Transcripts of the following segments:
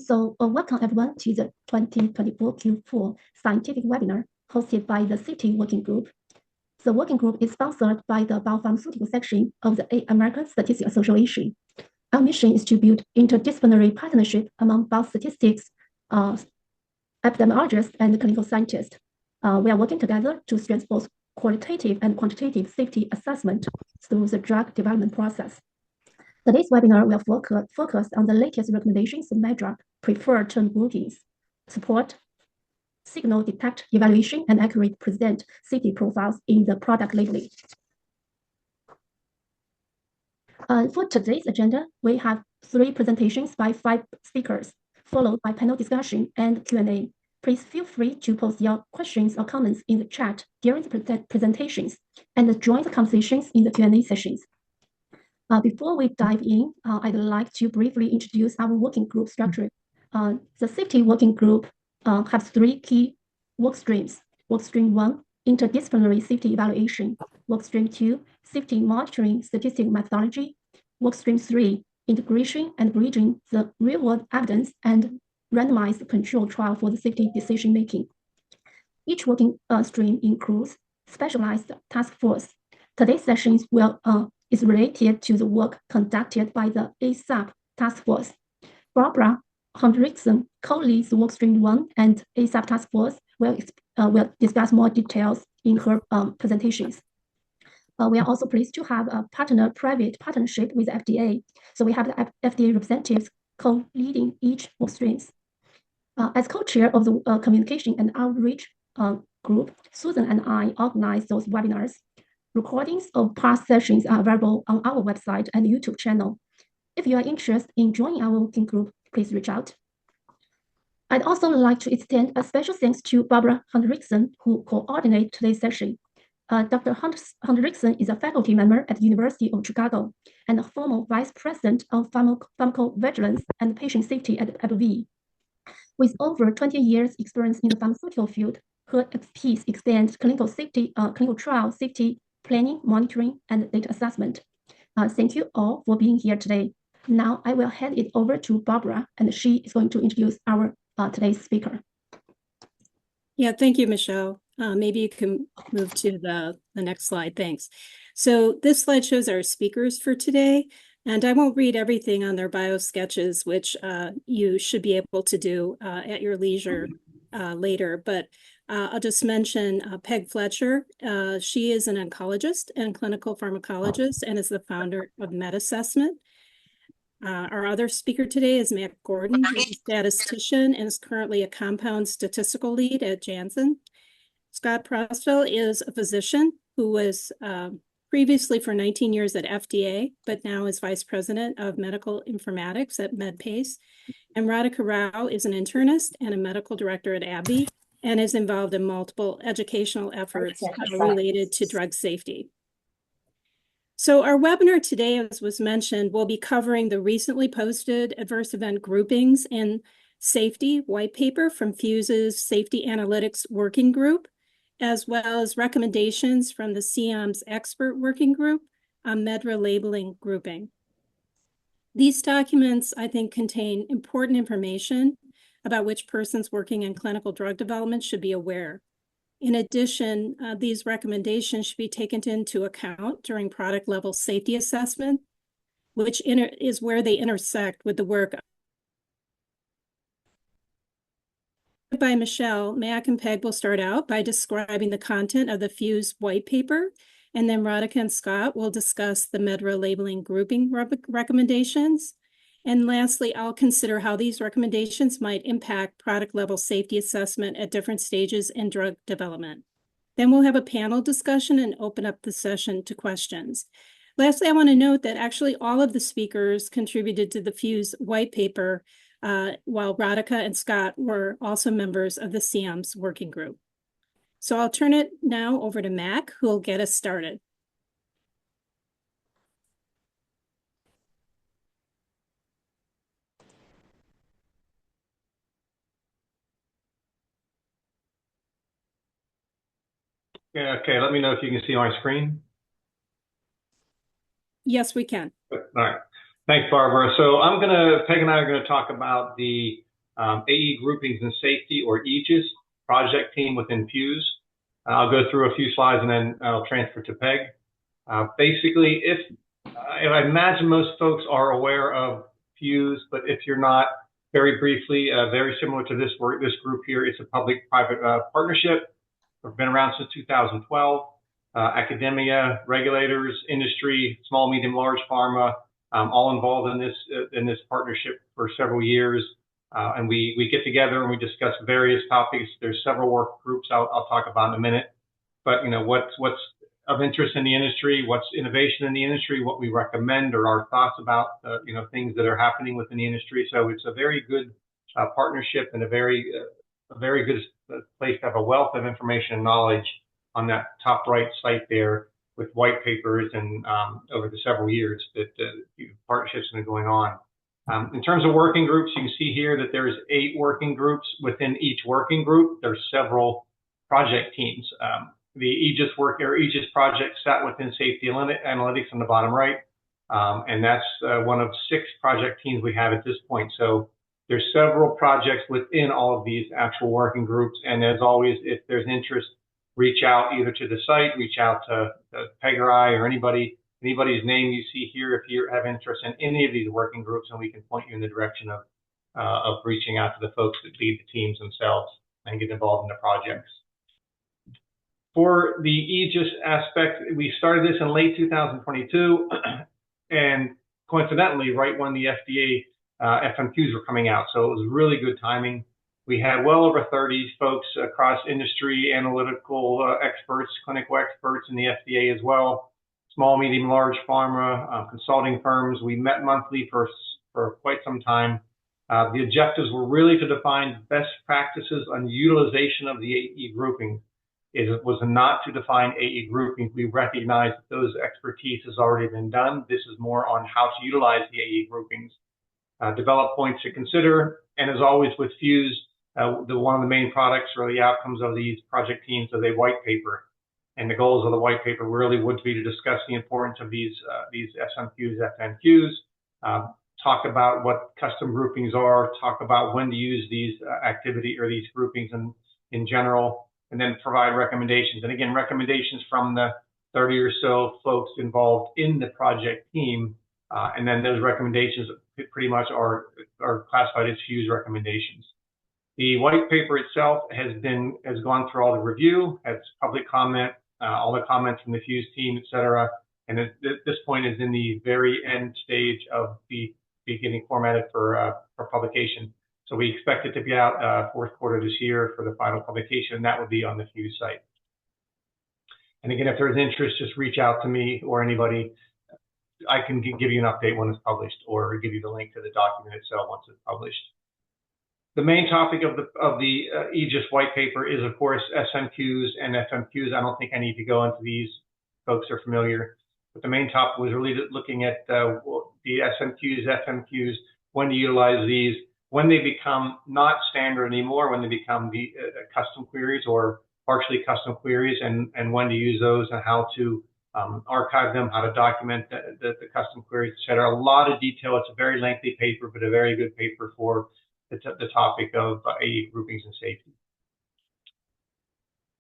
Welcome everyone to the 2024 Q4 scientific webinar hosted by the Safety Working Group. The working group is sponsored by the biopharmaceutical section of the American Statistics Association. Our mission is to build interdisciplinary partnership among biostatistics, epidemiologists, and clinical scientists. We are working together to strengthen both qualitative and quantitative safety assessment through the drug development process. Today's webinar will focus on the latest recommendations of MedDRA preferred term groupings, support signal detect evaluation, and accurate present safety profiles in the product labeling. For today's agenda, we have 3 presentations by 5 speakers, followed by panel discussion and Q&A. Please feel free to post your questions or comments in the chat during the presentations and join the conversations in the Q&A sessions. Before we dive in, I'd like to briefly introduce our working group structure. The safety working group has 3 key work streams. Work stream 1, interdisciplinary safety evaluation. Work stream 2, safety monitoring statistical methodology. Work stream 3, integration and bridging the real-world evidence and randomized control trial for the safety decision making. Each working stream includes specialized task force. Today's sessions is related to the work conducted by the ASA task force. Barbara Hendrickson co-leads workstream 1, and ASA task force will discuss more details in her presentations. We are also pleased to have a private partnership with the FDA. So we have the FDA representatives co-leading each workstreams. As co-chair of the communication and outreach group, Susan and I organize those webinars. Recordings of past sessions are available on our website and YouTube channel. If you are interested in joining our working group, please reach out. I'd also like to extend a special thanks to Barbara Hendrickson, who coordinates today's session. Dr. Hendrickson is a faculty member at the University of Chicago and a former vice president of pharmacovigilance and patient safety at AbbVie. With over 20 years experience in the pharmaceutical field, her expertise expands clinical safety, clinical trial safety, planning, monitoring, and data assessment. Thank you all for being here today. Now I will hand it over to Barbara, and she is going to introduce our today's speaker. Yeah, thank you, Michelle. Maybe you can move to the next slide. Thanks. So this slide shows our speakers for today, and I won't read everything on their bio sketches, which you should be able to do at your leisure later, but I'll just mention Peg Fletcher. She is an oncologist and clinical pharmacologist and is the founder of MedAssessment. Our other speaker today is Matt Gordon, who's a statistician and is currently a compound statistical lead at Janssen. Scott Prostel is a physician who was previously for 19 years at FDA, but now is vice president of medical informatics at MedPace. And Radhika Rao is an internist and a medical director at AbbVie, and is involved in multiple educational efforts related to drug safety. So our webinar today, as was mentioned, will be covering the recently posted adverse event groupings and safety white paper from PHUSE's Safety Analytics Working Group, as well as recommendations from the CIOM's Expert Working Group on MedDRA labeling grouping. These documents, I think, contain important information about which persons working in clinical drug development should be aware. In addition, these recommendations should be taken into account during product level safety assessment, which is where they intersect with the work by Michelle. Mac and Peg will start out by describing the content of the PHUSE white paper, and then Radhika and Scott will discuss the MedDRA labeling grouping recommendations. And lastly, I'll consider how these recommendations might impact product level safety assessment at different stages in drug development. Then we'll have a panel discussion and open up the session to questions. Lastly, I want to note that actually all of the speakers contributed to the PHUSE white paper, while Radhika and Scott were also members of the CIOM's working group. So I'll turn it now over to Mac, who will get us started. Yeah, okay, let me know if you can see my screen. Yes, we can. All right. Thanks, Barbara. So Peg and I are going to talk about the AE Groupings and Safety, or AEGiS, project team within PHUSE. I'll go through a few slides and then I'll transfer to Peg. Basically, I imagine most folks are aware of PHUSE, but if you're not, very briefly, very similar to this group here, it's a public-private partnership. We've been around since 2012. Academia, regulators, industry, small, medium, large pharma, all involved in this partnership for several years. And we get together and we discuss various topics. There's several work groups I'll talk about in a minute. But what's of interest in the industry, what's innovation in the industry, what we recommend, or our thoughts about things that are happening within the industry. So it's a very good partnership and a very good place to have a wealth of information and knowledge on that top right site there, with white papers and over the several years that partnerships have been going on. In terms of working groups, you can see here that there's 8 working groups. Within each working group, there's several project teams. The AEGiS project sat within safety analytics on the bottom right, and that's one of 6 project teams we have at this point. So there's several projects within all of these actual working groups, and as always, if there's interest, reach out either to the site, reach out to Peg or I, or anybody's name you see here if you have interest in any of these working groups, and we can point you in the direction of reaching out to the folks that lead the teams themselves and get involved in the projects. For the AEGiS aspect, we started this in late 2022, and coincidentally, right when the FDA FMQs were coming out, so it was really good timing. We had well over 30 folks across industry, analytical experts, clinical experts in the FDA as well, small, medium, large pharma, consulting firms. We met monthly for quite some time. The objectives were really to define best practices on utilization of the AE grouping. It was not to define AE groupings. We recognize that those expertise has already been done. This is more on how to utilize the AE groupings. Develop points to consider, and as always with FMQs, one of the main products or the outcomes of these project teams is a white paper. And the goals of the white paper really would be to discuss the importance of these SMQs, FMQs, talk about what custom groupings are, talk about when to use these activity or these groupings in general, and then provide recommendations. And again, recommendations from the 30 or so folks involved in the project team. And then those recommendations pretty much are classified as FMQs recommendations. The white paper itself has gone through all the review, has public comment, all the comments from the FMQs team, et cetera. And at this point is in the very end stage of getting formatted for publication. So we expect it to be out fourth quarter this year for the final publication, and that will be on the FMQs site. And again, if there's interest, just reach out to me or anybody. I can give you an update when it's published, or give you the link to the document itself once it's published. The main topic of the AEGiS white paper is, of course, SMQs and FMQs. I don't think I need to go into these. Folks are familiar. But the main topic was really looking at the SMQs, FMQs, when to utilize these, when they become not standard anymore, when they become the custom queries or partially custom queries, and when to use those and how to archive them, how to document the custom queries, et cetera. A lot of detail. It's a very lengthy paper, but a very good paper for the topic of AE groupings and safety.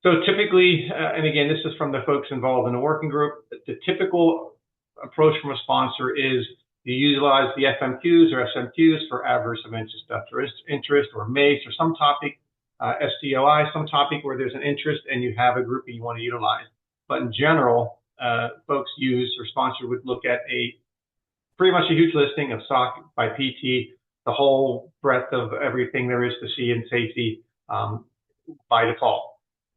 So typically, and again, this is from the folks involved in the working group, the typical approach from a sponsor is you utilize the FMQs or SMQs for adverse events of interest or MACE or some topic, SDOI, some topic where there's an interest and you have a grouping you want to utilize. But in general, folks use or sponsor would look at pretty much a huge listing of SOC by PT, the whole breadth of everything there is to see in safety by default.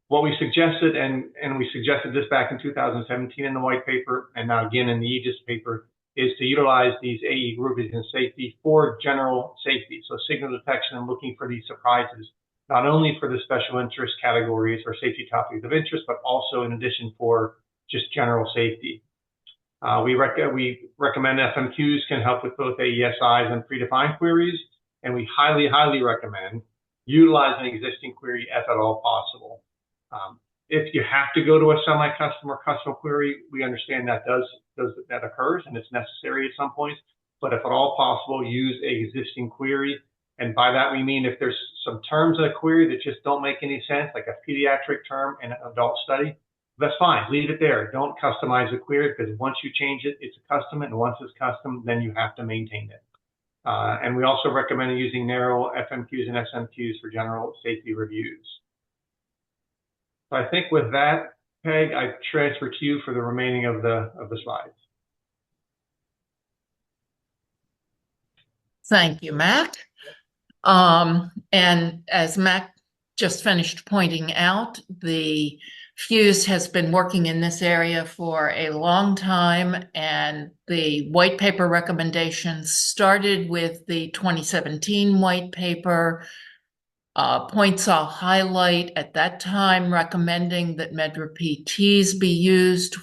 What we suggested, and we suggested this back in 2017 in the white paper, and now again in the AEGiS paper, is to utilize these AE groupings and safety for general safety. So signal detection and looking for these surprises, not only for the special interest categories or safety topics of interest, but also in addition for just general safety. We recommend FMQs can help with both AESIs and predefined queries, and we highly, highly recommend utilizing an existing query if at all possible. If you have to go to a semi-custom or custom query, we understand that that occurs and it's necessary at some points. But if at all possible, use an existing query And by that, we mean if there's some terms in a query that just don't make any sense, like a pediatric term in an adult study, that's fine. Leave it there. Don't customize the query, because once you change it, it's a custom. And once it's custom, then you have to maintain it. And we also recommend using narrow FMQs and SMQs for general safety reviews. So I think with that, Peg, I transfer to you for the remaining of the slides. Thank you, Matt. And as Matt just finished pointing out, the FMQs has been working in this area for a long time, and the white paper recommendations started with the 2017 white paper. Points I'll highlight at that time recommending that MedDRA PTs be used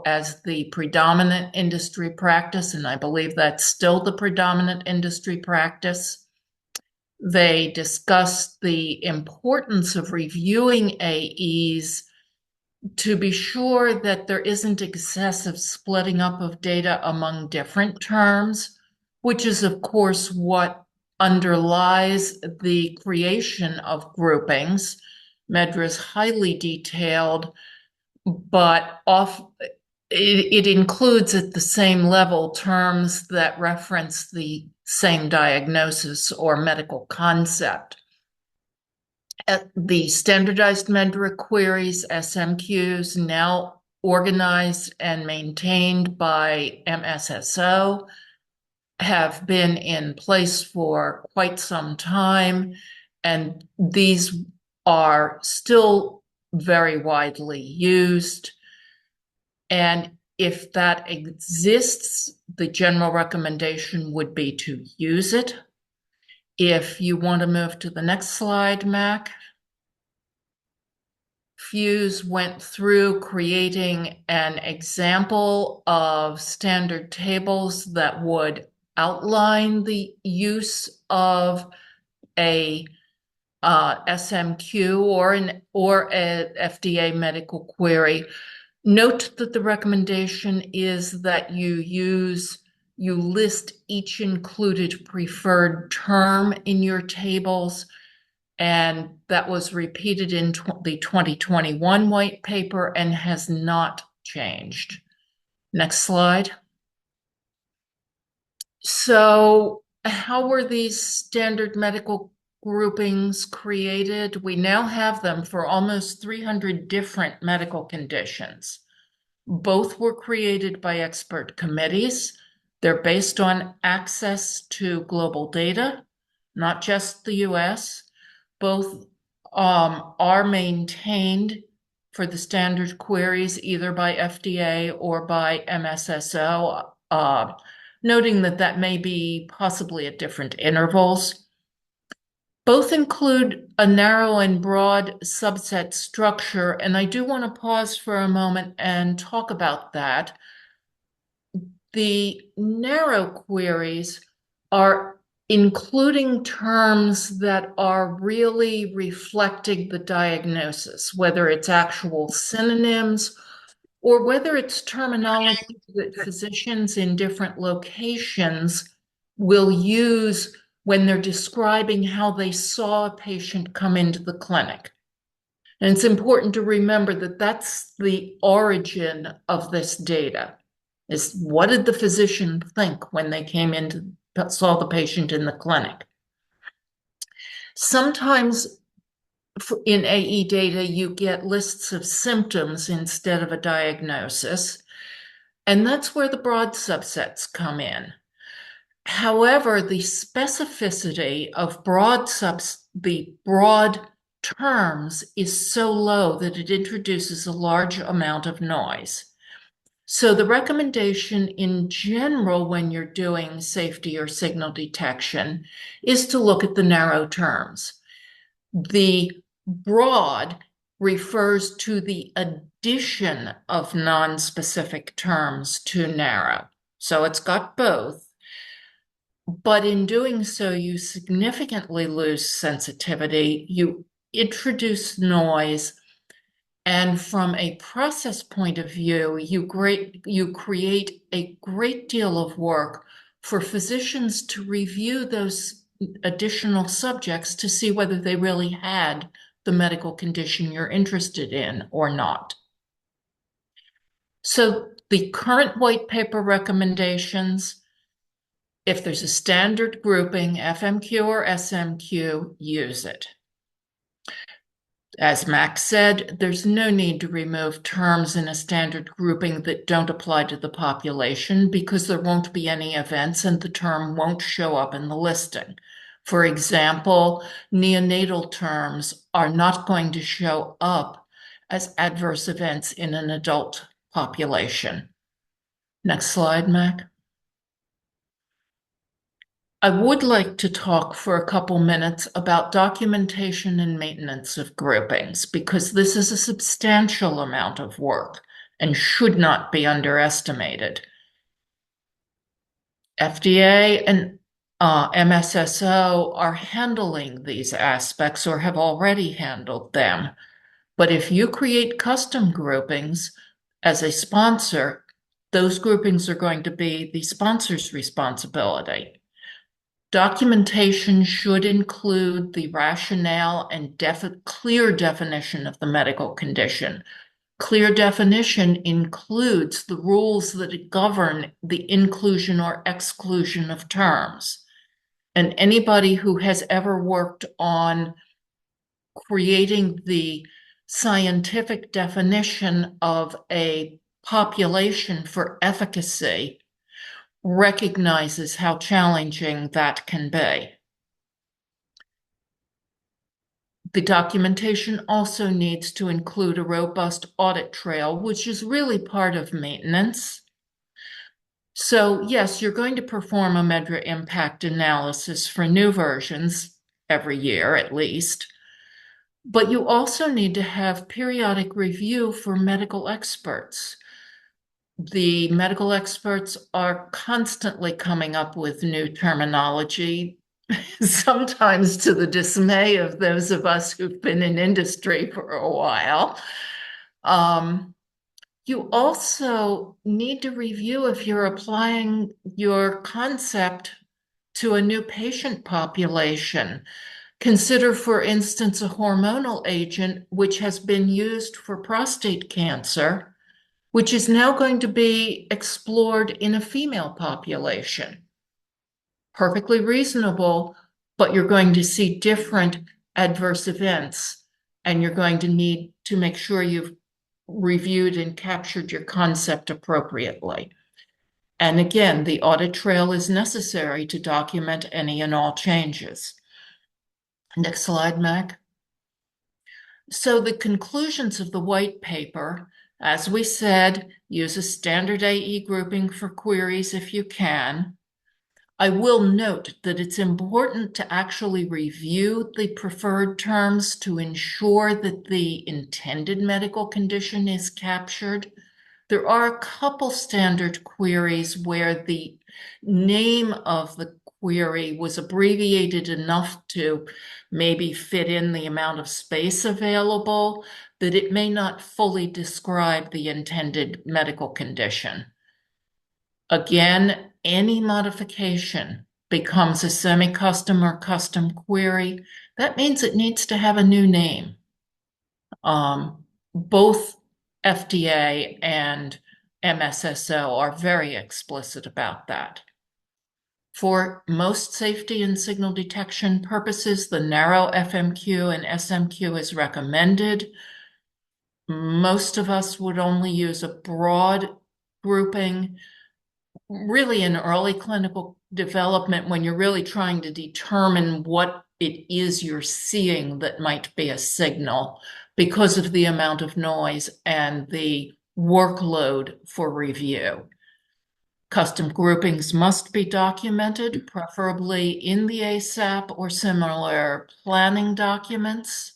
as the predominant industry practice, and I believe that's still the predominant industry practice. They discussed the importance of reviewing AEs to be sure that there isn't excessive splitting up of data among different terms, which is, of course, what underlies the creation of groupings. MedDRA is highly detailed, but it includes at the same level terms that reference the same diagnosis or medical concept. The standardized MedDRA queries, SMQs, now organized and maintained by MSSO, have been in place for quite some time, and these are still very widely used. And if that exists, the general recommendation would be to use it. If you want to move to the next slide, Mac. FMQs went through creating an example of standard tables that would outline the use of a SMQ or a FDA medical query. Note that the recommendation is that you list each included preferred term in your tables, and that was repeated in the 2021 white paper and has not changed. Next slide. So how were these standard medical groupings created? We now have them for almost 300 different medical conditions. Both were created by expert committees. They're based on access to global data, not just the US. Both are maintained for the standard queries either by FDA or by MSSO, noting that may be possibly at different intervals. Both include a narrow and broad subset structure, and I do want to pause for a moment and talk about that. The narrow queries are including terms that are really reflecting the diagnosis, whether it's actual synonyms or whether it's terminology that physicians in different locations will use when they're describing how they saw a patient come into the clinic. And it's important to remember that that's the origin of this data, is what did the physician think when they came in to saw the patient in the clinic. Sometimes in AE data, you get lists of symptoms instead of a diagnosis, and that's where the broad subsets come in. However, the specificity of the broad terms is so low that it introduces a large amount of noise. So the recommendation in general when you're doing safety or signal detection is to look at the narrow terms. The broad refers to the addition of non-specific terms to narrow. So it's got both. But in doing so, you significantly lose sensitivity, you introduce noise, and from a process point of view, you create a great deal of work for physicians to review those additional subjects to see whether they really had the medical condition you're interested in or not. So the current white paper recommendations, if there's a standard grouping, FMQ or SMQ, use it. As Max said, there's no need to remove terms in a standard grouping that don't apply to the population because there won't be any events and the term won't show up in the listing. For example, neonatal terms are not going to show up as adverse events in an adult population. Next slide, Mac. I would like to talk for a couple minutes about documentation and maintenance of groupings, because this is a substantial amount of work and should not be underestimated. FDA and MSSO are handling these aspects or have already handled them. But if you create custom groupings as a sponsor, those groupings are going to be the sponsor's responsibility. Documentation should include the rationale and clear definition of the medical condition. Clear definition includes the rules that govern the inclusion or exclusion of terms. And anybody who has ever worked on creating the scientific definition of a population for efficacy recognizes how challenging that can be. The documentation also needs to include a robust audit trail, which is really part of maintenance. So yes, you're going to perform a MedDRA impact analysis for new versions every year at least, but you also need to have periodic review for medical experts. The medical experts are constantly coming up with new terminology, sometimes to the dismay of those of us who've been in industry for a while. You also need to review if you're applying your concept to a new patient population. Consider, for instance, a hormonal agent which has been used for prostate cancer, which is now going to be explored in a female population. Perfectly reasonable, but you're going to see different adverse events, and you're going to need to make sure you've reviewed and captured your concept appropriately. And again, the audit trail is necessary to document any and all changes. Next slide, Mac. So the conclusions of the white paper, as we said, use a standard AE grouping for queries if you can. I will note that it's important to actually review the preferred terms to ensure that the intended medical condition is captured. There are a couple standard queries where the name of the query was abbreviated enough to maybe fit in the amount of space available that it may not fully describe the intended medical condition. Again, any modification becomes a semi-custom or custom query. That means it needs to have a new name. Both FDA and MSSO are very explicit about that. For most safety and signal detection purposes, the narrow FMQ and SMQ is recommended. Most of us would only use a broad grouping, really in early clinical development when you're really trying to determine what it is you're seeing that might be a signal because of the amount of noise and the workload for review. Custom groupings must be documented, preferably in the ASAP or similar planning documents,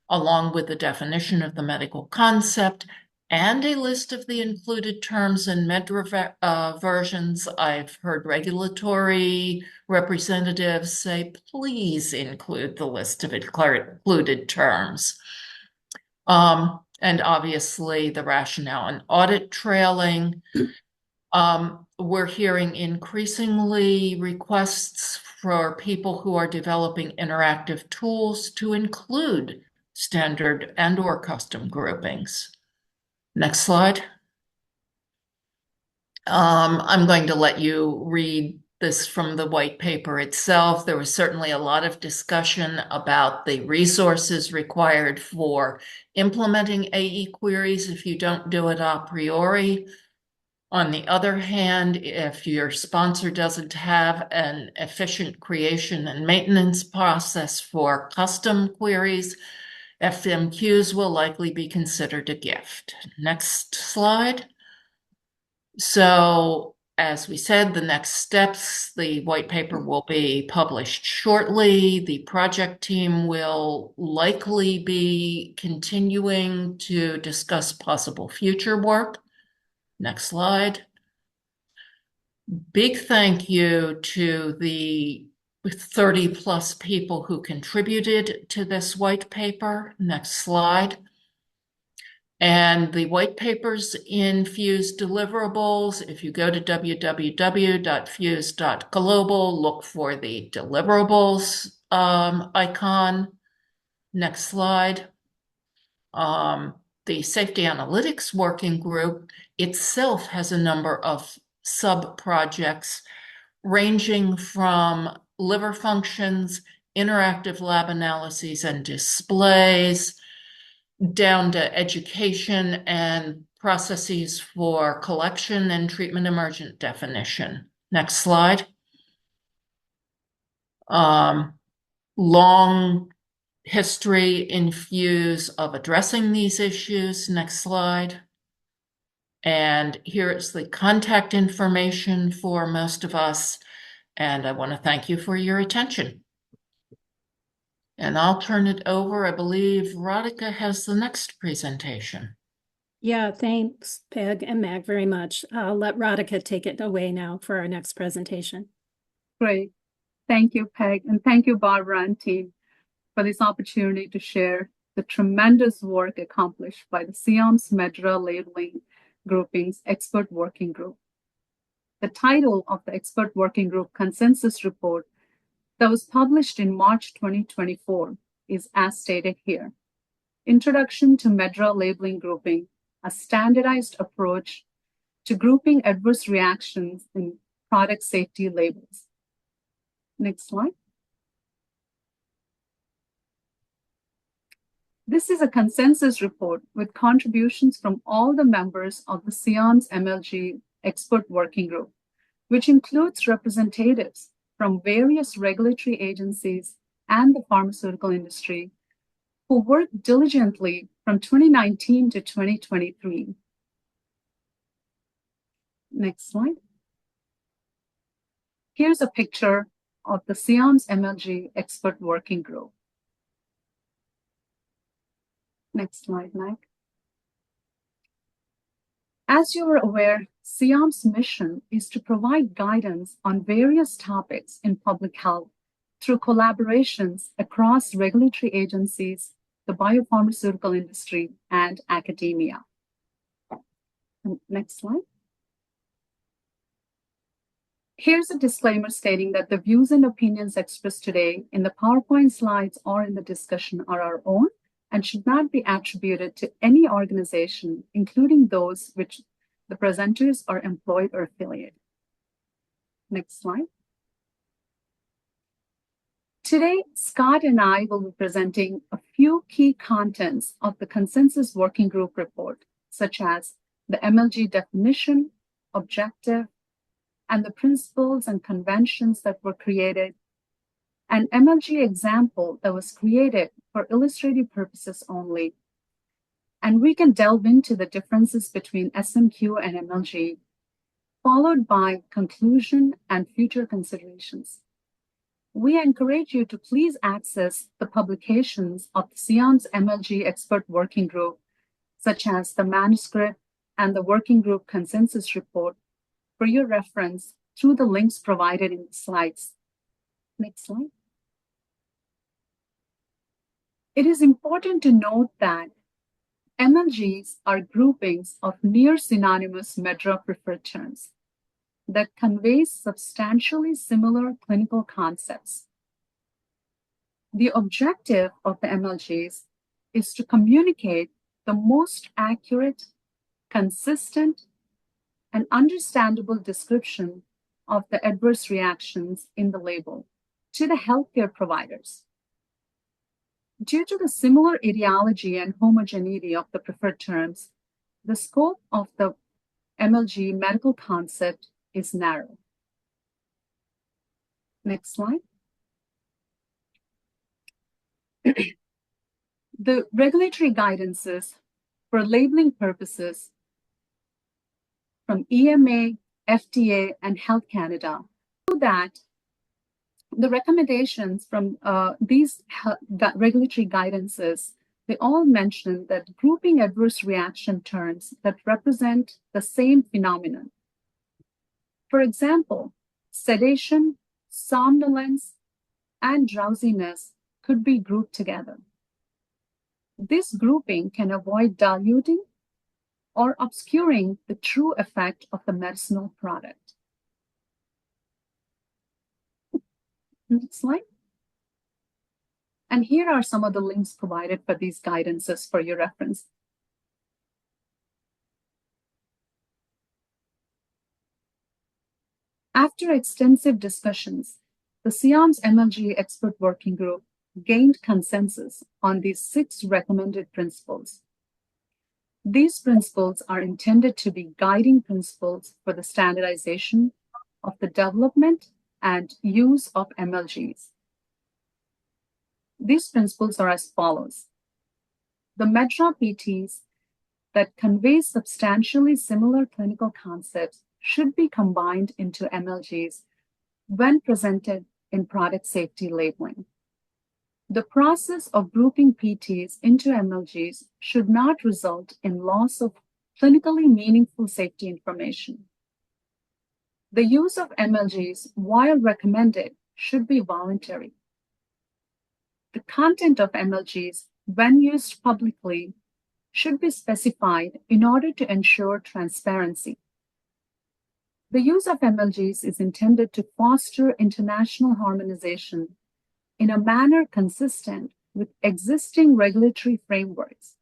along with the definition of the medical concept and a list of the included terms in MedDRA versions. I've heard regulatory representatives say, please include the list of included terms. And obviously the rationale and audit trailing. We're hearing increasingly requests for people who are developing interactive tools to include standard and/or custom groupings. Next slide. I'm going to let you read this from the white paper itself. There was certainly a lot of discussion about the resources required for implementing AE queries if you don't do it a priori. On the other hand, if your sponsor doesn't have an efficient creation and maintenance process for custom queries, FMQs will likely be considered a gift. Next slide. So, as we said, the next steps, the white paper will be published shortly. The project team will likely be continuing to discuss possible future work. Next slide. Big thank you to the 30 plus people who contributed to this white paper. Next slide. And the white papers in FMQs deliverables, if you go to www.fmqs.global, look for the deliverables icon. Next slide. The Safety Analytics Working Group itself has a number of sub-projects ranging from liver functions, interactive lab analyses and displays, down to education and processes for collection and treatment emergent definition. Next slide. Long history in FMQs of addressing these issues. Next slide. And here is the contact information for most of us. And I want to thank you for your attention. And I'll turn it over. I believe Radhika has the next presentation. Yeah, thanks, Peg and Mag, very much. I'll let Radhika take it away now for our next presentation. Great. Thank you, Peg, and thank you, Barbara and team, for this opportunity to share the tremendous work accomplished by the SIAM's MedDRA Labeling Groupings Expert Working Group. The title of the Expert Working Group Consensus Report that was published in March 2024 is as stated here. Introduction to MedDRA Labeling Grouping, a standardized approach to grouping adverse reactions in product safety labels. Next slide. This is a consensus report with contributions from all the members of the SIAM's MLG Expert Working Group, which includes representatives from various regulatory agencies and the pharmaceutical industry who worked diligently from 2019 to 2023. Next slide. Here's a picture of the SIAM's MLG Expert Working Group. Next slide, Mike. As you are aware, SIAM's mission is to provide guidance on various topics in public health through collaborations across regulatory agencies, the biopharmaceutical industry, and academia. Next slide. Here's a disclaimer stating that the views and opinions expressed today in the PowerPoint slides or in the discussion are our own and should not be attributed to any organization, including those which the presenters are employed or affiliated. Next slide. Today, Scott and I will be presenting a few key contents of the Consensus Working Group report, such as the MLG definition, objective, and the principles and conventions that were created, an MLG example that was created for illustrative purposes only. And we can delve into the differences between SMQ and MLG, followed by conclusion and future considerations. We encourage you to please access the publications of the SIAM's MLG Expert Working Group, such as the manuscript and the Working Group Consensus Report, for your reference through the links provided in the slides. Next slide. It is important to note that MLGs are groupings of near synonymous MedDRA preferred terms. that conveys substantially similar clinical concepts. The objective of the MLGs is to communicate the most accurate, consistent, and understandable description of the adverse reactions in the label to the healthcare providers. Due to the similar etiology and homogeneity of the preferred terms, the scope of the MLG medical concept is narrow. Next slide. The regulatory guidances for labeling purposes from EMA, FDA, and Health Canada show that the recommendations from these regulatory guidances, they all mention that grouping adverse reaction terms that represent the same phenomenon. For example, sedation, somnolence, and drowsiness could be grouped together. This grouping can avoid diluting or obscuring the true effect of the medicinal product. Next slide. And here are some of the links provided for these guidances for your reference. After extensive discussions, the SIAM's MLG Expert Working Group gained consensus on these 6 recommended principles. These principles are intended to be guiding principles for the standardization of the development and use of MLGs. These principles are as follows. The MedDRA PTs that convey substantially similar clinical concepts should be combined into MLGs when presented in product safety labeling. The process of grouping PTs into MLGs should not result in loss of clinically meaningful safety information. The use of MLGs, while recommended, should be voluntary. The content of MLGs, when used publicly, should be specified in order to ensure transparency. The use of MLGs is intended to foster international harmonization in a manner consistent with existing regulatory frameworks.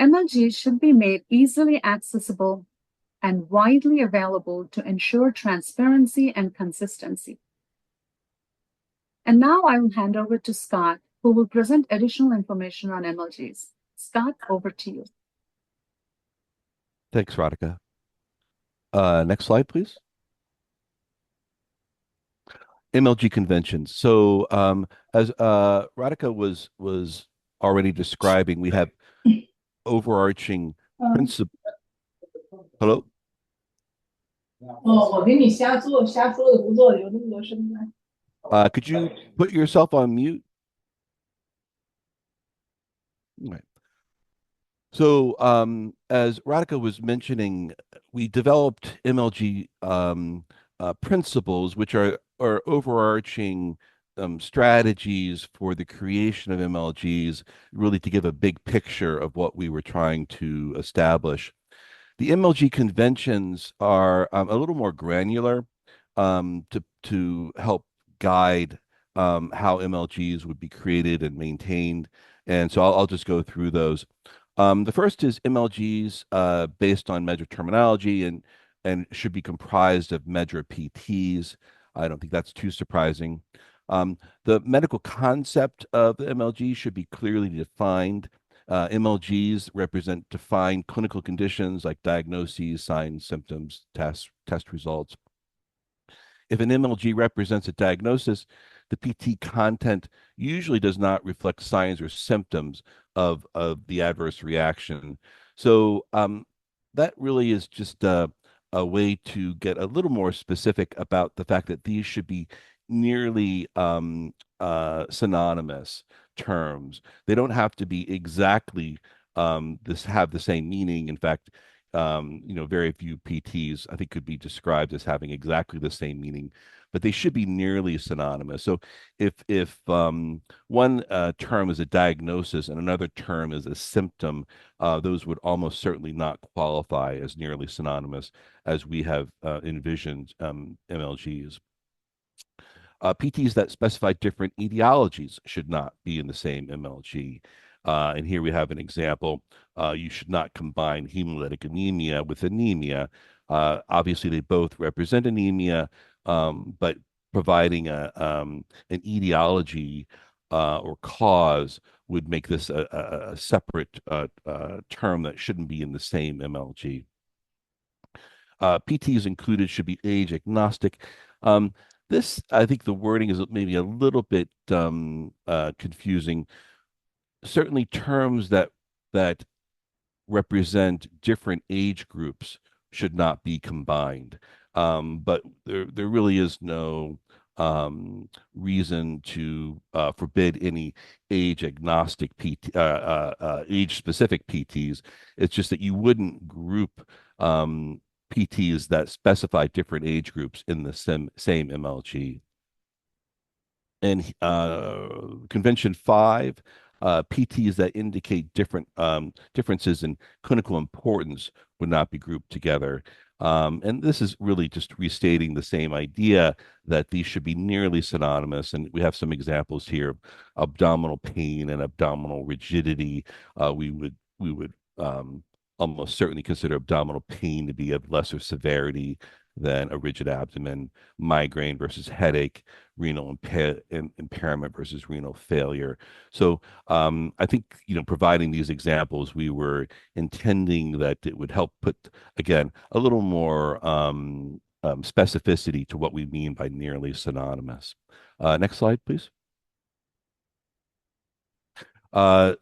MLGs should be made easily accessible and widely available to ensure transparency and consistency. And now I will hand over to Scott, who will present additional information on MLGs. Scott, over to you. Thanks, Radhika. Next slide, please. MLG conventions. So as Radhika was already describing, we have overarching principle. Hello? Could you put yourself on mute? All right. So as Radhika was mentioning, we developed MLG principles, which are overarching strategies for the creation of MLGs, really to give a big picture of what we were trying to establish. The MLG conventions are a little more granular to help guide how MLGs would be created and maintained. And so I'll just go through those. The first is MLGs based on MedDRA terminology and should be comprised of MedDRA PTs. I don't think that's too surprising. The medical concept of the MLG should be clearly defined. MLGs represent defined clinical conditions like diagnoses, signs, symptoms, test results. If an MLG represents a diagnosis, the PT content usually does not reflect signs or symptoms of the adverse reaction. So that really is just a way to get a little more specific about the fact that these should be nearly synonymous terms. They don't have to be exactly have the same meaning. In fact, very few PTs, I think, could be described as having exactly the same meaning, but they should be nearly synonymous. So if one term is a diagnosis and another term is a symptom, those would almost certainly not qualify as nearly synonymous as we have envisioned MLGs. PTs that specify different etiologies should not be in the same MLG. And here we have an example. You should not combine hemolytic anemia with anemia. Obviously, they both represent anemia, but providing an etiology or cause would make this a separate term that shouldn't be in the same MLG. PTs included should be age agnostic. This, I think the wording is maybe a little bit confusing. Certainly terms that represent different age groups should not be combined. But there really is no reason to forbid any age agnostic age specific PTs. It's just that you wouldn't group PTs that specify different age groups in the same MLG. And Convention 5, PTs that indicate different differences in clinical importance would not be grouped together. And this is really just restating the same idea that these should be nearly synonymous. And we have some examples here of abdominal pain and abdominal rigidity. We would almost certainly consider abdominal pain to be of lesser severity than a rigid abdomen, migraine versus headache, renal impairment versus renal failure. So I think, providing these examples, we were intending that it would help put, again, a little more specificity to what we mean by nearly synonymous. Next slide, please.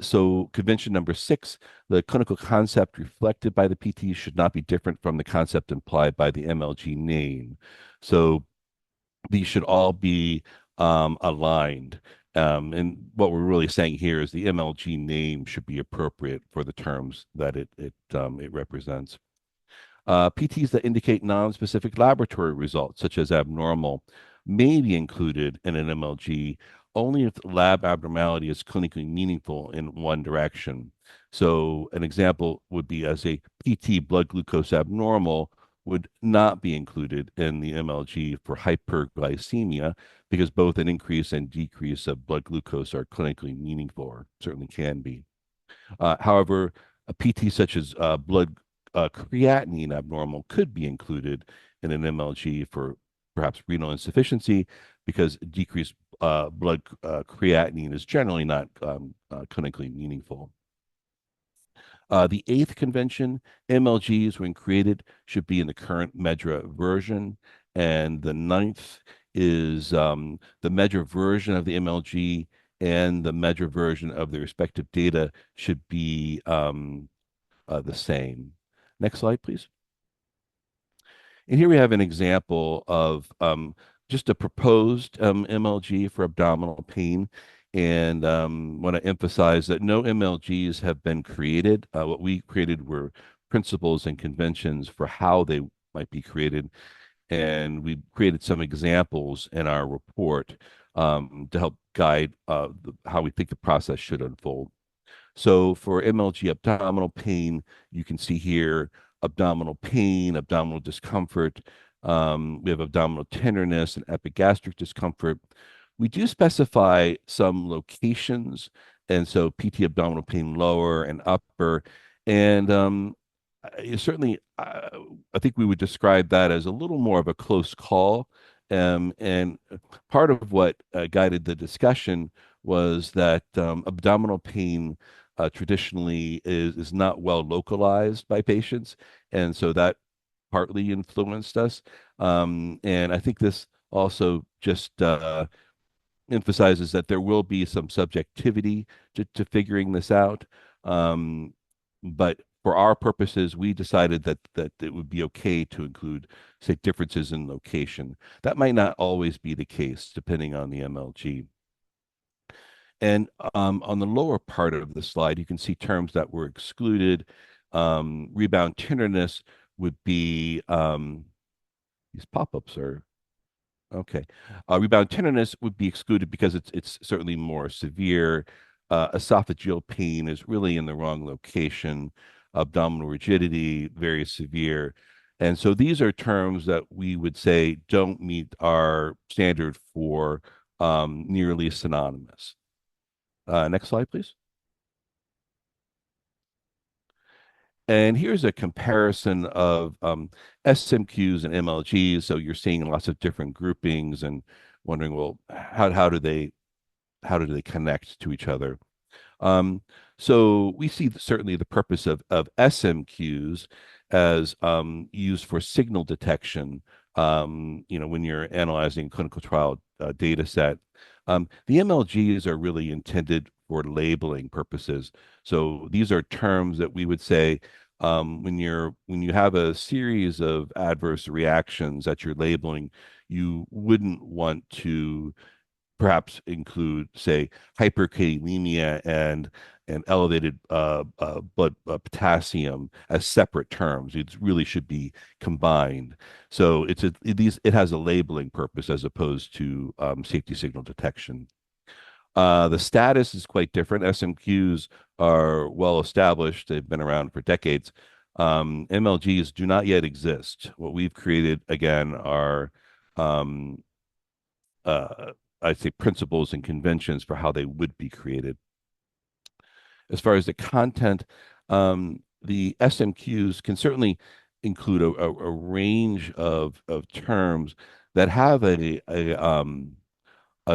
So convention number 6, the clinical concept reflected by the PT should not be different from the concept implied by the MLG name. So these should all be aligned. And what we're really saying here is the MLG name should be appropriate for the terms that it represents. PTs that indicate non-specific laboratory results, such as abnormal, may be included in an MLG only if the lab abnormality is clinically meaningful in one direction. So an example would be as a PT blood glucose abnormal would not be included in the MLG for hyperglycemia because both an increase and decrease of blood glucose are clinically meaningful, or certainly can be. However, a PT such as blood creatinine abnormal could be included in an MLG for perhaps renal insufficiency because decreased blood creatinine is generally not clinically meaningful. The 8th convention, MLGs, when created, should be in the current MedDRA version. And the 9th is the MedDRA version of the MLG and the MedDRA version of the respective data should be the same. Next slide, please. And here we have an example of just a proposed MLG for abdominal pain. And want to emphasize that no MLGs have been created. What we created were principles and conventions for how they might be created. And we created some examples in our report to help guide how we think the process should unfold. So for MLG abdominal pain, you can see here abdominal pain, abdominal discomfort. We have abdominal tenderness and epigastric discomfort. We do specify some locations, and so PT abdominal pain lower and upper. And certainly, I think we would describe that as a little more of a close call. And part of what guided the discussion was that abdominal pain traditionally is not well localized by patients, and so that partly influenced us. And I think this also just emphasizes that there will be some subjectivity to figuring this out. But for our purposes, we decided that it would be okay to include, say, differences in location. That might not always be the case, depending on the MLG. And on the lower part of the slide, you can see terms that were excluded. Rebound tenderness would be these pop-ups are okay. Rebound tenderness would be excluded because it's certainly more severe. Esophageal pain is really in the wrong location. Abdominal rigidity, very severe. And so these are terms that we would say don't meet our standard for nearly synonymous. Next slide, please. And here's a comparison of SMQs and MLGs. So you're seeing lots of different groupings and wondering, well, how do they connect to each other? So we see certainly the purpose of SMQs as used for signal detection. When you're analyzing clinical trial data set, the MLGs are really intended for labeling purposes. So these are terms that we would say when you have a series of adverse reactions that you're labeling, you wouldn't want to perhaps include, say, hyperkalemia and elevated blood potassium as separate terms. It really should be combined. So it has a labeling purpose as opposed to safety signal detection. The status is quite different. SMQs are well established. They've been around for decades. MLGs do not yet exist. What we've created, again, are um, I'd say principles and conventions for how they would be created. As far as the content, the SMQs can certainly include a range of terms that have a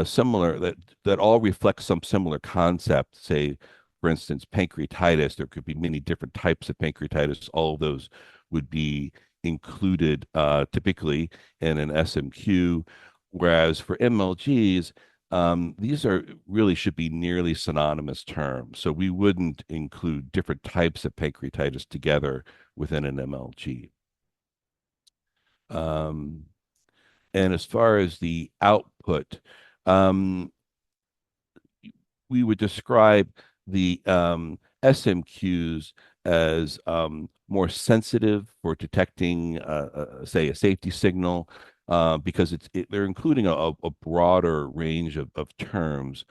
similar that all reflect some similar concept. Say, for instance, pancreatitis. There could be many different types of pancreatitis. All of those would be included typically in an SMQ. Whereas for MLGs, these are really should be nearly synonymous terms. So we wouldn't include different types of pancreatitis together within an MLG. And as far as the output, um, we would describe the SMQs as more sensitive for detecting, say, a safety signal, because they're including a broader range of terms,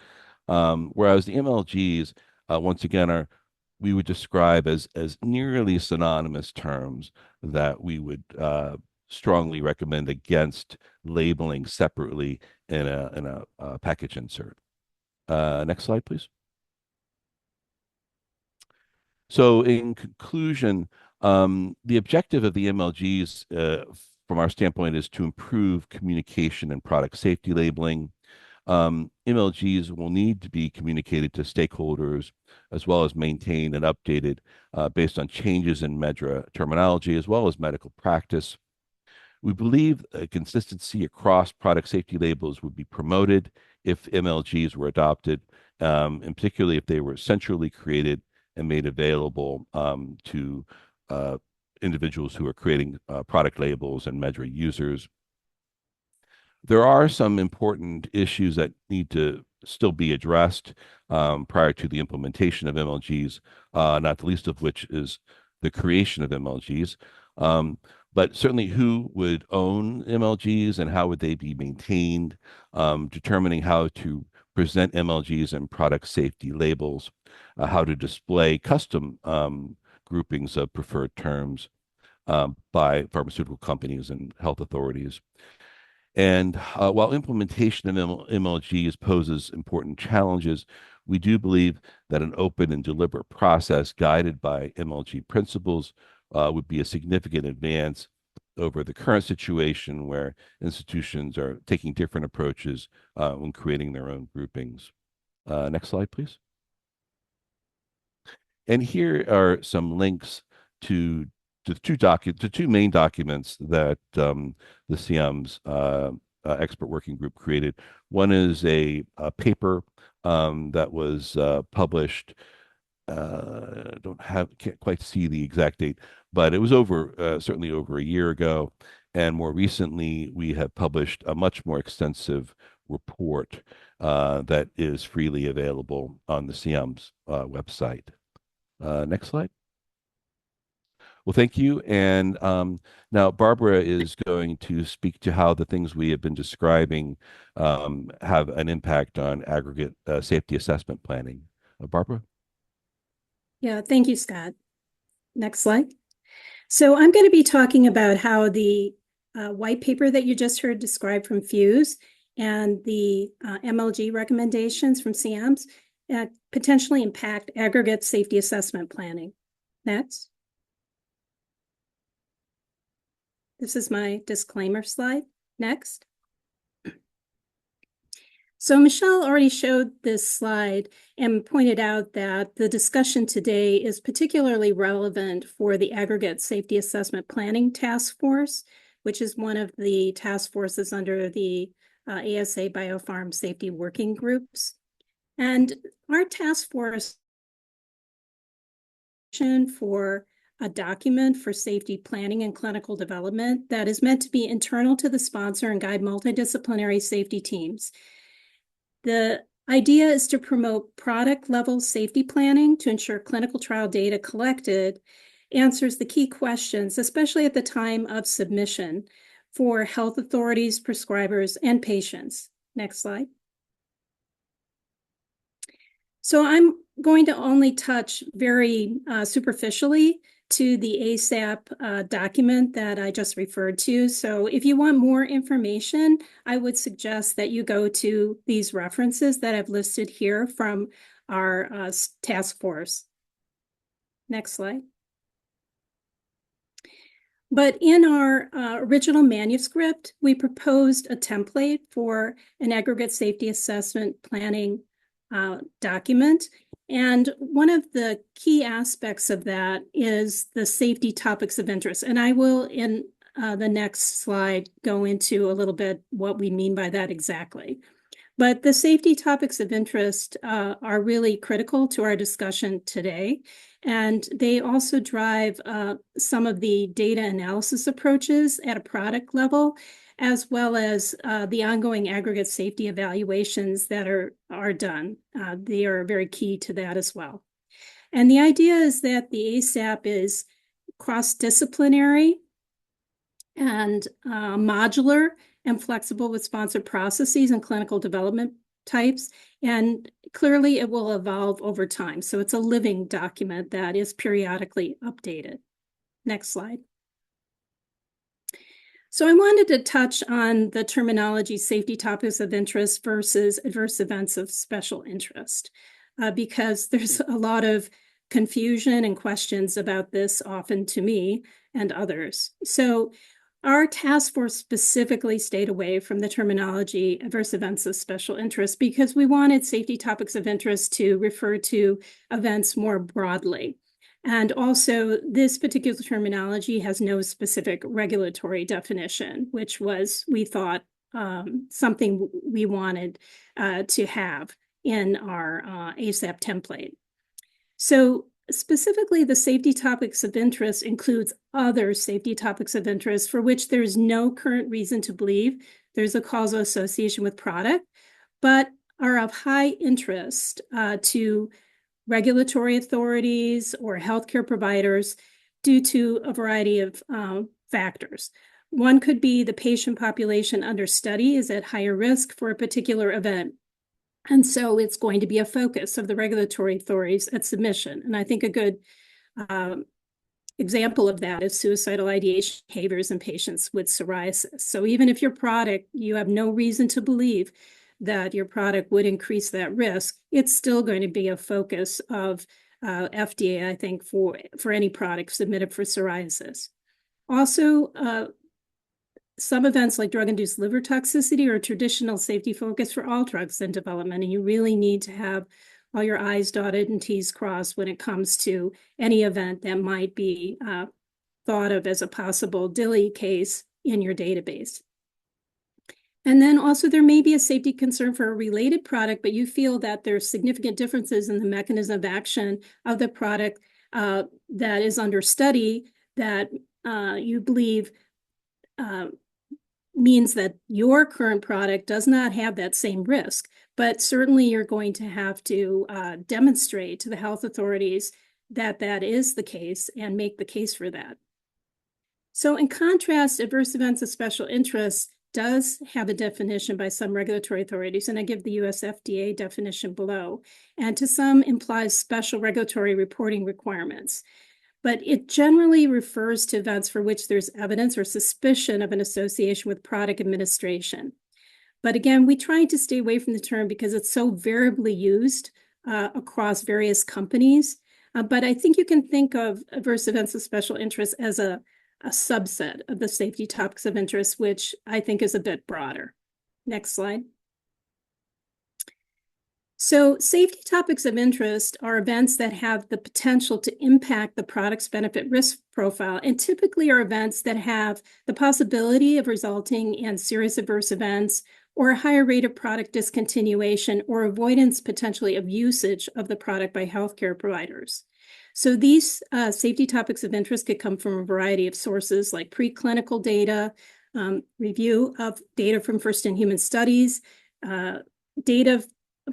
whereas the MLGs, once again, we would describe as nearly synonymous terms that we would strongly recommend against labeling separately in a package insert. Next slide, please. So in conclusion, the objective of the MLGs from our standpoint is to improve communication and product safety labeling. MLGs will need to be communicated to stakeholders as well as maintained and updated based on changes in MedDRA terminology as well as medical practice. We believe a consistency across product safety labels would be promoted if MLGs were adopted, and particularly if they were centrally created and made available to individuals who are creating product labels and MedDRA users. There are some important issues that need to still be addressed prior to the implementation of MLGs, not the least of which is the creation of MLGs. But certainly who would own MLGs and how would they be maintained, determining how to present MLGs and product safety labels, how to display custom groupings of preferred terms by pharmaceutical companies and health authorities. And while implementation of MLGs poses important challenges, we do believe that an open and deliberate process guided by MLG principles would be a significant advance over the current situation where institutions are taking different approaches when creating their own groupings. Next slide, please. And here are some links to the two main documents that the CM's expert working group created. One is a paper that was published. Can't quite see the exact date, but it was certainly over a year ago. And more recently, we have published a much more extensive report that is freely available on the CM's website. Next slide. Well, thank you. And now Barbara is going to speak to how the things we have been describing have an impact on aggregate safety assessment planning. Barbara? Yeah, thank you, Scott. Next slide. So I'm going to be talking about how the white paper that you just heard described from FMQs and the MLG recommendations from SAMS potentially impact aggregate safety assessment planning. Next. This is my disclaimer slide. Next. So Michelle already showed this slide and pointed out that the discussion today is particularly relevant for the Aggregate Safety Assessment Planning Task Force, which is one of the task forces under the ASA Biopharm Safety Working Groups. And our task force for a document for safety planning and clinical development that is meant to be internal to the sponsor and guide multidisciplinary safety teams. The idea is to promote product-level safety planning to ensure clinical trial data collected answers the key questions, especially at the time of submission for health authorities, prescribers, and patients. Next slide. So I'm going to only touch very superficially to the ASAP document that I just referred to. So if you want more information, I would suggest that you go to these references that I've listed here from our task force. Next slide. But in our original manuscript, we proposed a template for an aggregate safety assessment planning document. And one of the key aspects of that is the safety topics of interest. And I will, in the next slide, go into a little bit what we mean by that exactly. But the safety topics of interest are really critical to our discussion today. And they also drive some of the data analysis approaches at a product level, as well as the ongoing aggregate safety evaluations that are done. They are very key to that as well. And the idea is that the ASAP is cross-disciplinary and modular and flexible with sponsored processes and clinical development types. And clearly it will evolve over time. So it's a living document that is periodically updated. Next slide. So I wanted to touch on the terminology safety topics of interest versus adverse events of special interest, because there's a lot of confusion and questions about this often to me and others. So our task force specifically stayed away from the terminology adverse events of special interest because we wanted safety topics of interest to refer to events more broadly. And also, this particular terminology has no specific regulatory definition, which was, we thought, something we wanted to have in our ASAP template. So specifically, the safety topics of interest includes other safety topics of interest for which there's no current reason to believe there's a causal association with product, but are of high interest to regulatory authorities or healthcare providers due to a variety of factors. One could be the patient population under study is at higher risk for a particular event. And so it's going to be a focus of the regulatory authorities at submission. And I think a good example of that is suicidal ideation behaviors in patients with psoriasis. So even if your product, you have no reason to believe that your product would increase that risk, it's still going to be a focus of FDA, I think, for any product submitted for psoriasis. Also, some events like drug-induced liver toxicity are a traditional safety focus for all drugs in development, and you really need to have all your I's dotted and T's crossed when it comes to any event that might be thought of as a possible DILI case in your database. And then also there may be a safety concern for a related product, but you feel that there's significant differences in the mechanism of action of the product that is under study that you believe means that your current product does not have that same risk. But certainly you're going to have to demonstrate to the health authorities that that is the case and make the case for that. So in contrast, adverse events of special interest does have a definition by some regulatory authorities, and I give the US FDA definition below, and to some implies special regulatory reporting requirements. But it generally refers to events for which there's evidence or suspicion of an association with product administration. But again, we try to stay away from the term because it's so variably used across various companies. But I think you can think of adverse events of special interest as a subset of the safety topics of interest, which I think is a bit broader. Next slide. So safety topics of interest are events that have the potential to impact the product's benefit risk profile, and typically are events that have the possibility of resulting in serious adverse events or a higher rate of product discontinuation or avoidance potentially of usage of the product by healthcare providers. So these safety topics of interest could come from a variety of sources like preclinical data, review of data from first-in-human studies, data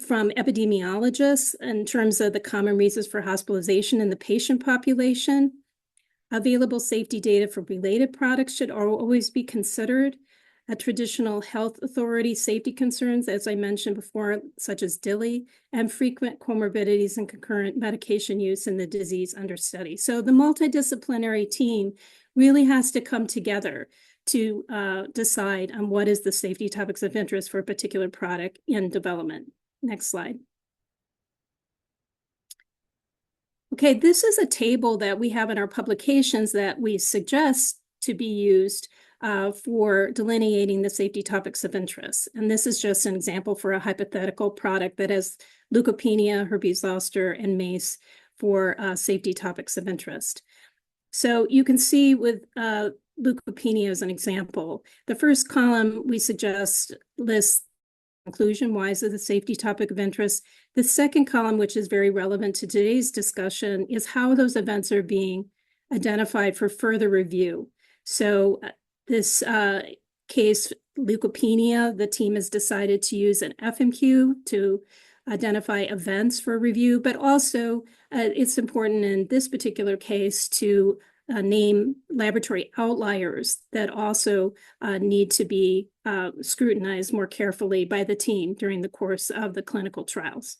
from epidemiologists in terms of the common reasons for hospitalization in the patient population. Available safety data for related products should always be considered. Traditional health authority safety concerns, as I mentioned before, such as DILI, and frequent comorbidities and concurrent medication use in the disease under study. So the multidisciplinary team really has to come together to decide on what is the safety topics of interest for a particular product in development. Next slide. Okay, this is a table that we have in our publications that we suggest to be used for delineating the safety topics of interest. And this is just an example for a hypothetical product that has leukopenia, herpes zoster, and MACE for safety topics of interest. So you can see with leukopenia as an example, the first column we suggest lists conclusion, why is it a safety topic of interest? The second column, which is very relevant to today's discussion, is how those events are being identified for further review. So this case, leukopenia, the team has decided to use an FMQ to identify events for review, but also it's important in this particular case to name laboratory outliers that also need to be scrutinized more carefully by the team during the course of the clinical trials.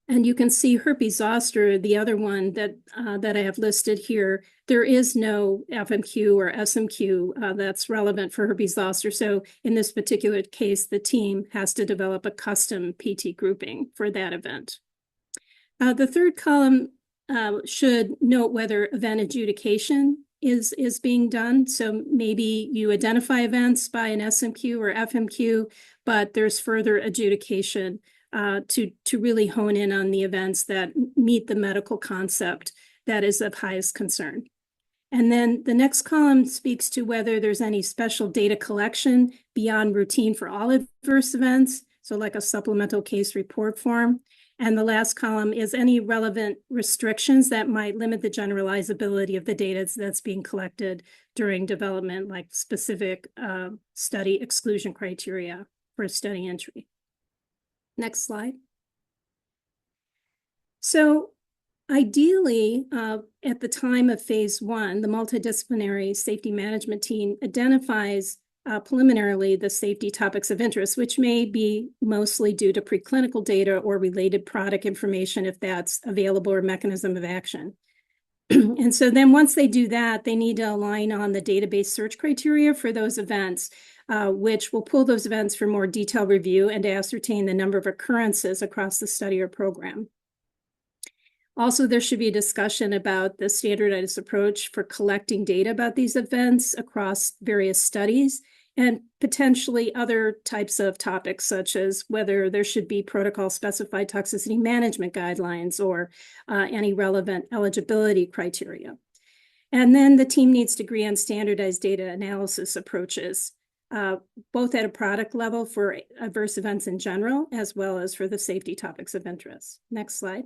And you can see herpes zoster, the other one that I have listed here. There is no FMQ or SMQ that's relevant for herpes zoster. So in this particular case, the team has to develop a custom PT grouping for that event. The third column should note whether event adjudication is being done. So maybe you identify events by an SMQ or FMQ, but there's further adjudication to really hone in on the events that meet the medical concept that is of highest concern. And then the next column speaks to whether there's any special data collection beyond routine for all adverse events, so like a supplemental case report form. And the last column is any relevant restrictions that might limit the generalizability of the data that's being collected during development, like specific study exclusion criteria for study entry. Next slide. So ideally, at the time of phase 1, the multidisciplinary safety management team identifies preliminarily the safety topics of interest, which may be mostly due to preclinical data or related product information if that's available or mechanism of action. And so then once they do that, they need to align on the database search criteria for those events, which will pull those events for more detailed review and to ascertain the number of occurrences across the study or program. Also, there should be a discussion about the standardized approach for collecting data about these events across various studies and potentially other types of topics, such as whether there should be protocol-specified toxicity management guidelines or any relevant eligibility criteria. And then the team needs to agree on standardized data analysis approaches, both at a product level for adverse events in general, as well as for the safety topics of interest. Next slide.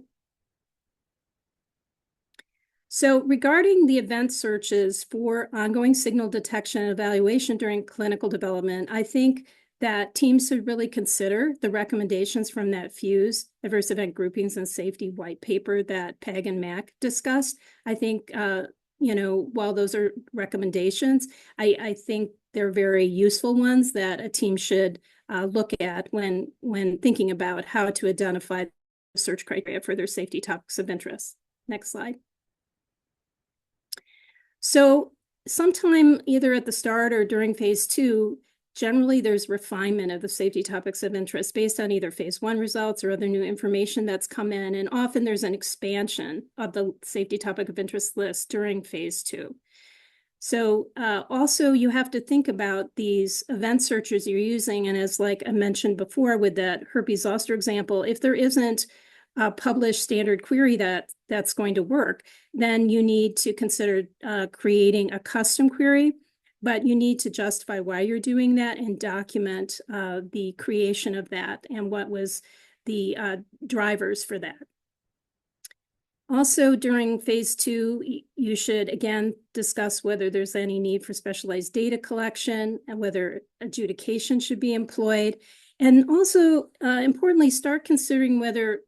So regarding the event searches for ongoing signal detection and evaluation during clinical development, I think that teams should really consider the recommendations from that FMQs, Adverse Event Groupings and Safety White Paper that Peg and Mac discussed. I think, while those are recommendations, I think they're very useful ones that a team should look at when thinking about how to identify the search criteria for their safety topics of interest. Next slide. So sometime either at the start or during phase 2, generally there's refinement of the safety topics of interest based on either phase 1 results or other new information that's come in. And often there's an expansion of the safety topic of interest list during phase 2. So also you have to think about these event searches you're using. And as like I mentioned before with that herpes zoster example, if there isn't a published standard query that's going to work, then you need to consider creating a custom query, but you need to justify why you're doing that and document the creation of that and what was the drivers for that. Also, during phase 2, you should, again, discuss whether there's any need for specialized data collection and whether adjudication should be employed. And also, importantly, start considering whether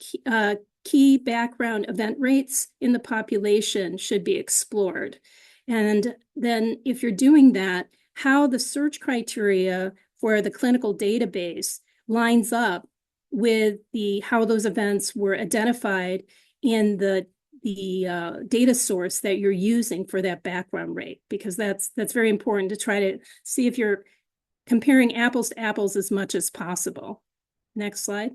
key background event rates in the population should be explored. And then if you're doing that, how the search criteria for the clinical database lines up with how those events were identified in the data source that you're using for that background rate, because that's very important to try to see if you're comparing apples to apples as much as possible. Next slide.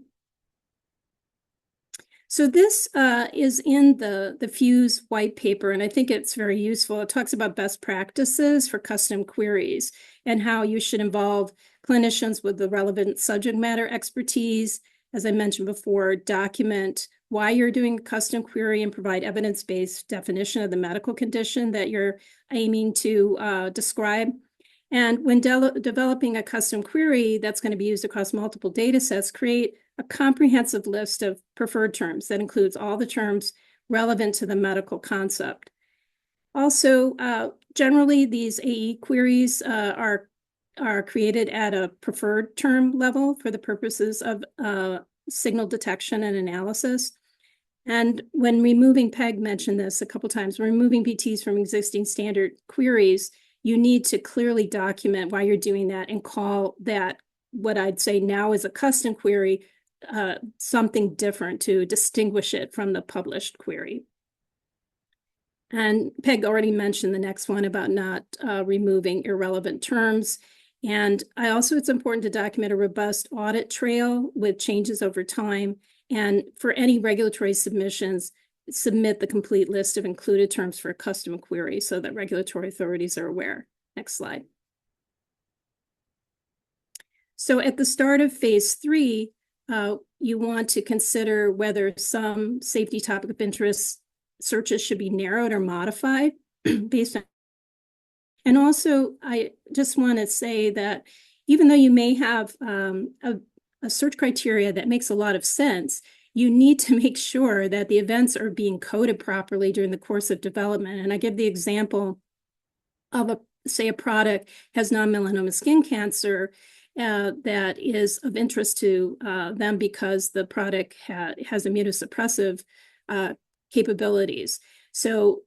So this is in the FMQs white paper, and I think it's very useful. It talks about best practices for custom queries and how you should involve clinicians with the relevant subject matter expertise. As I mentioned before, document why you're doing a custom query and provide evidence-based definition of the medical condition that you're aiming to describe. And when developing a custom query that's going to be used across multiple data sets, create a comprehensive list of preferred terms that includes all the terms relevant to the medical concept. Also, generally, these AE queries are created at a preferred term level for the purposes of signal detection and analysis. And when removing, Peg mentioned this a couple times, when removing PTs from existing standard queries, you need to clearly document why you're doing that and call that, what I'd say now is a custom query, something different to distinguish it from the published query. And Peg already mentioned the next one about not removing irrelevant terms. And it's important to document a robust audit trail with changes over time. And for any regulatory submissions, submit the complete list of included terms for a custom query so that regulatory authorities are aware. Next slide. So at the start of phase 3, you want to consider whether some safety topic of interest searches should be narrowed or modified based on. And also, I just want to say that even though you may have a search criteria that makes a lot of sense, you need to make sure that the events are being coded properly during the course of development. And I give the example of a product has non-melanoma skin cancer that is of interest to them because the product has immunosuppressive capabilities. So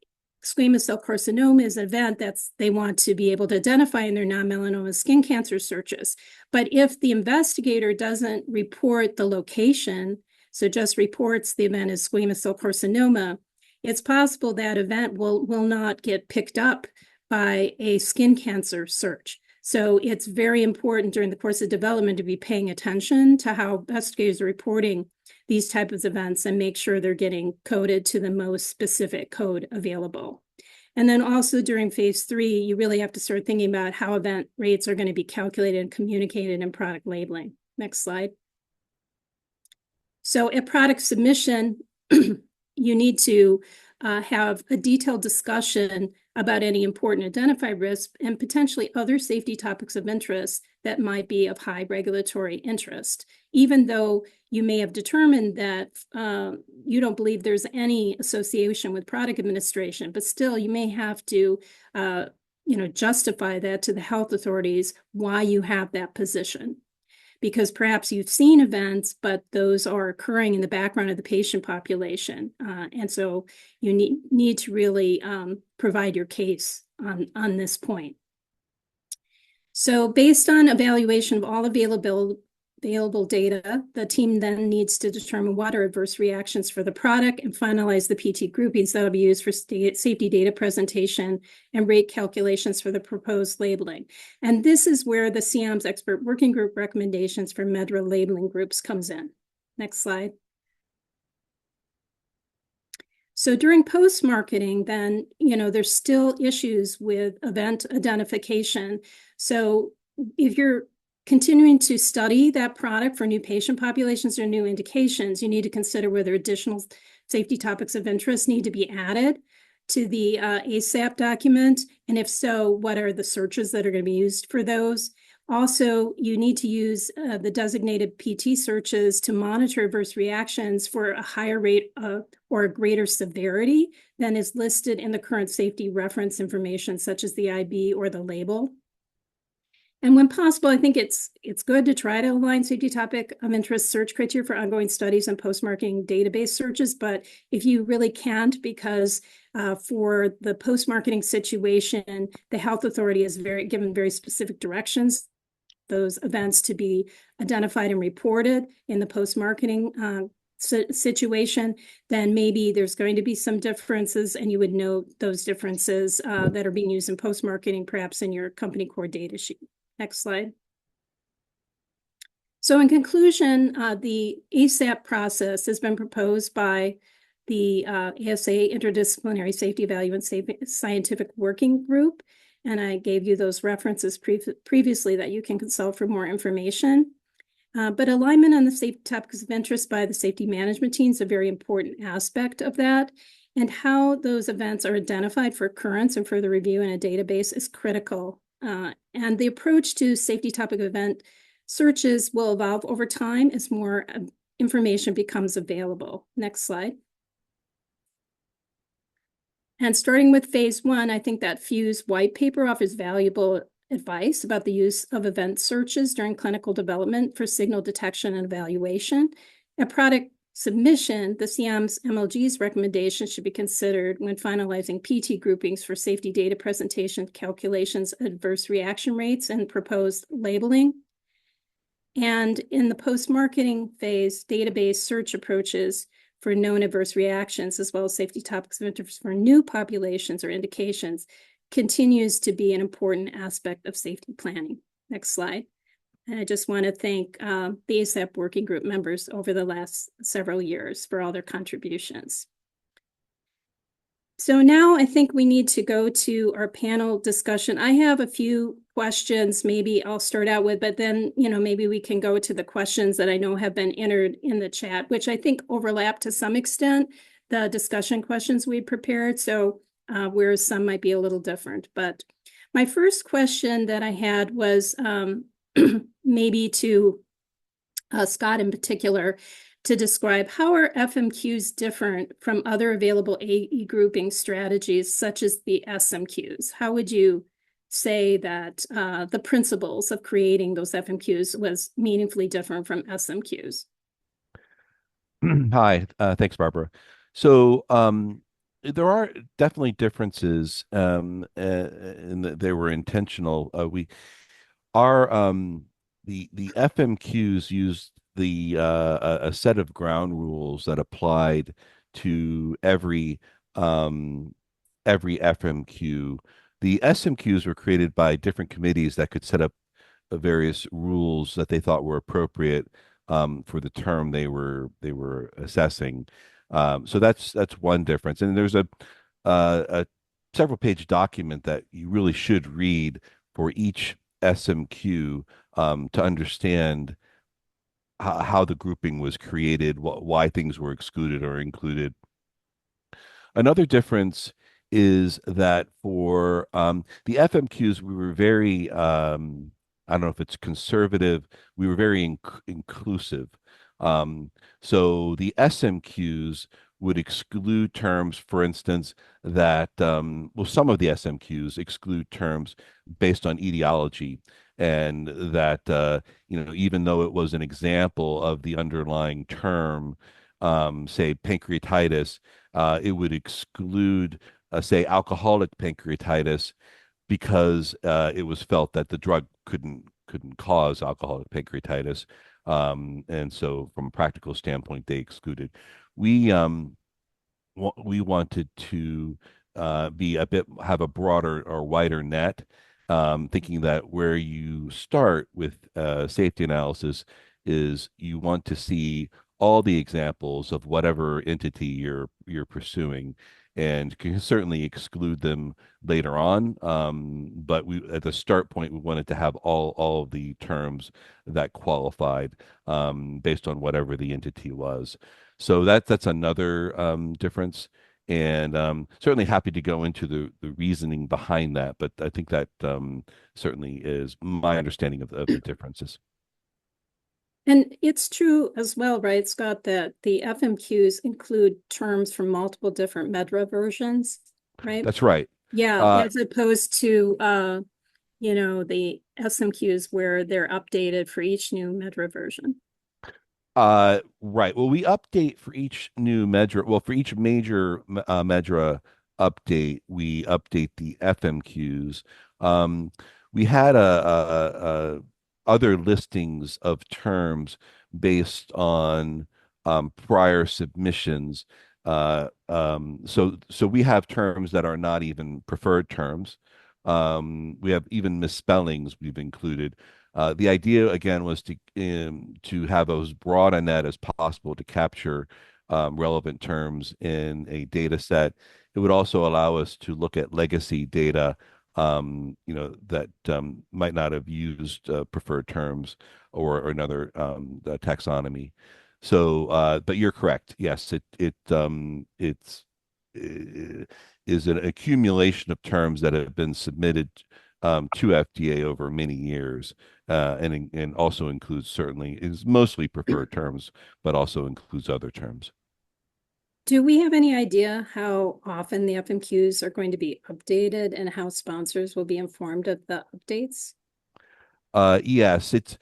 squamous cell carcinoma is an event they want to be able to identify in their non-melanoma skin cancer searches. But if the investigator doesn't report the location, so just reports the event as squamous cell carcinoma, it's possible that event will not get picked up by a skin cancer search. So it's very important during the course of development to be paying attention to how investigators are reporting these types of events and make sure they're getting coded to the most specific code available. And then also during phase 3, you really have to start thinking about how event rates are going to be calculated and communicated in product labeling. Next slide. So at product submission, you need to have a detailed discussion about any important identified risks and potentially other safety topics of interest that might be of high regulatory interest, even though you may have determined that you don't believe there's any association with product administration, but still you may have to justify that to the health authorities why you have that position. because perhaps you've seen events, but those are occurring in the background of the patient population. And so you need to really provide your case on this point. So based on evaluation of all available data, the team then needs to determine what are adverse reactions for the product and finalize the PT groupings that will be used for safety data presentation and rate calculations for the proposed labeling. And this is where the CM's expert working group recommendations for MedDRA labeling groups comes in. Next slide. So during post-marketing, then, there's still issues with event identification. So if you're continuing to study that product for new patient populations or new indications, you need to consider whether additional safety topics of interest need to be added to the ASAP document. And if so, what are the searches that are going to be used for those? Also, you need to use the designated PT searches to monitor adverse reactions for a higher rate or a greater severity than is listed in the current safety reference information, such as the IB or the label. And when possible, I think it's good to try to align safety topic of interest search criteria for ongoing studies and post-marketing database searches. But if you really can't, because for the post-marketing situation, the health authority is given very specific directions, those events to be identified and reported in the post-marketing situation, then maybe there's going to be some differences, and you would note those differences that are being used in post-marketing, perhaps in your company core data sheet. Next slide. So in conclusion, the ASAP process has been proposed by the ASA Interdisciplinary Safety Evaluation Scientific Working Group, and I gave you those references previously that you can consult for more information. But alignment on the safety topics of interest by the safety management team is a very important aspect of that. And how those events are identified for occurrence and further review in a database is critical. And the approach to safety topic event searches will evolve over time as more information becomes available. Next slide. And starting with phase 1, I think that FMQs white paper offers valuable advice about the use of event searches during clinical development for signal detection and evaluation. At product submission, the CM's MLG's recommendations should be considered when finalizing PT groupings for safety data presentation, calculations, adverse reaction rates, and proposed labeling. And in the post-marketing phase, database search approaches for known adverse reactions, as well as safety topics of interest for new populations or indications, continues to be an important aspect of safety planning. Next slide. And I just want to thank the ASAP working group members over the last several years for all their contributions. So now I think we need to go to our panel discussion. I have a few questions maybe I'll start out with, but then, maybe we can go to the questions that I know have been entered in the chat, which I think overlap to some extent the discussion questions we prepared. So whereas some might be a little different. But my first question that I had was maybe to Scott in particular, to describe how are FMQs different from other available AE grouping strategies, such as the SMQs? How would you say that the principles of creating those FMQs was meaningfully different from SMQs? Hi, thanks, Barbara. So there are definitely differences, and they were intentional. The FMQs used a set of ground rules that applied to every FMQ. The SMQs were created by different committees that could set up various rules that they thought were appropriate for the term they were assessing. So that's one difference. And there's a several page document that you really should read for each SMQ to understand how the grouping was created, why things were excluded or included. Another difference is that for the FMQs, we were very, I don't know if it's conservative, we were very inclusive. So the SMQs would exclude terms, for instance, that, some of the SMQs exclude terms based on etiology. and that even though it was an example of the underlying term, say pancreatitis, it would exclude, say, alcoholic pancreatitis because it was felt that the drug couldn't cause alcoholic pancreatitis, and so from a practical standpoint, they excluded. We we wanted to have a broader or wider net, thinking that where you start with safety analysis is you want to see all the examples of whatever entity you're pursuing, and can certainly exclude them later on. But we at the start point we wanted to have all of the terms that qualified, based on whatever the entity was. So that's another difference, and certainly happy to go into the reasoning behind that. But I think that certainly is my understanding of the differences. And it's true as well, right, Scott, that the FMQs include terms from multiple different MedDRA versions, right? That's right. Yeah, as opposed to the SMQs where they're updated for each new MedDRA version. Right. Well, we update for each new MedDRA. Well, for each major MedDRA update, we update the FMQs. We had a other listings of terms based on prior submissions. So we have terms that are not even preferred terms. We have even misspellings we've included. The idea again was to have as broad a net as possible to capture relevant terms in a data set. It would also allow us to look at legacy data, that might not have used preferred terms or another taxonomy. So, but you're correct. Yes, it's is an accumulation of terms that have been submitted to FDA over many years, and also includes, certainly is mostly preferred terms, but also includes other terms. Do we have any idea how often the FMQs are going to be updated and how sponsors will be informed of the updates? Yes, it's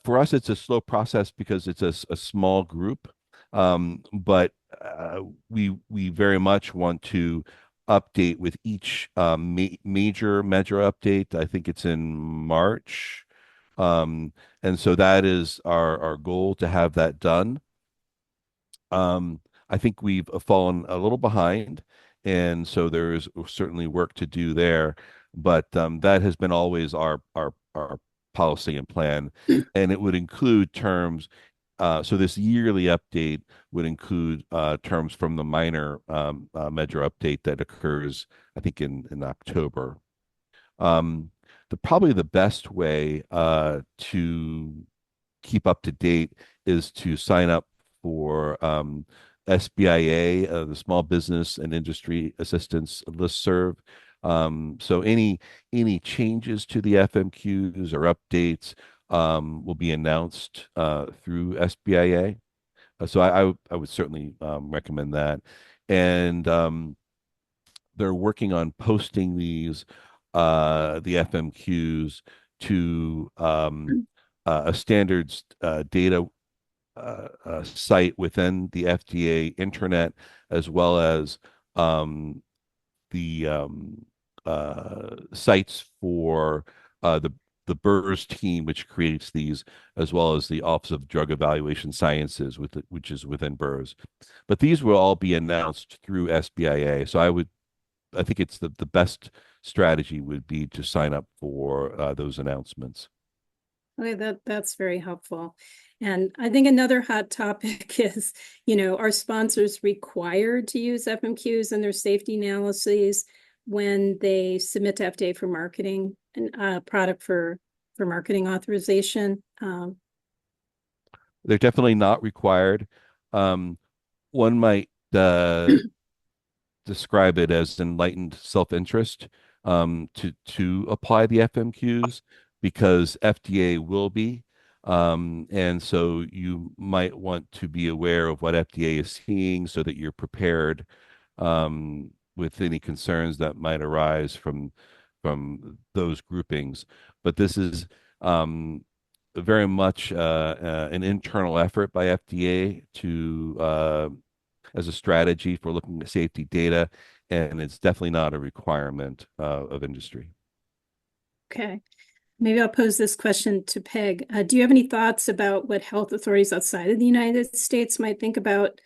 for us it's a slow process because it's a small group, but we very much want to update with each major MedDRA update. I think it's in March, and so that is our goal, to have that done. I think we've fallen a little behind, and so there is certainly work to do there. But that has been always our policy and plan, and it would include terms. So this yearly update would include terms from the minor MedDRA update that occurs, I think, in October. Probably the best way to keep up to date is to sign up for SBIA, the Small Business and Industry Assistance Listserv. So any changes to the FMQs or updates will be announced through SBIA. So I would certainly recommend that. And they're working on posting the FMQs to a standards data site within the FDA internet, as well as the sites for the BERS team, which creates these, as well as the Office of Drug Evaluation Sciences, which is within BERS. But these will all be announced through SBIA. So I think it's the best strategy would be to sign up for those announcements. Okay, that's very helpful. And I think another hot topic is, are sponsors required to use FMQs in their safety analyses when they submit to FDA for marketing and product for marketing authorization? They're definitely not required. One might describe it as enlightened self-interest to apply the FMQs, because FDA will be. And so you might want to be aware of what FDA is seeing so that you're prepared with any concerns that might arise from from those groupings. But this is very much an internal effort by FDA to as a strategy for looking at safety data, and it's definitely not a requirement of industry. Okay. Maybe I'll pose this question to Peg. Do you have any thoughts about what health authorities outside of the United States might think about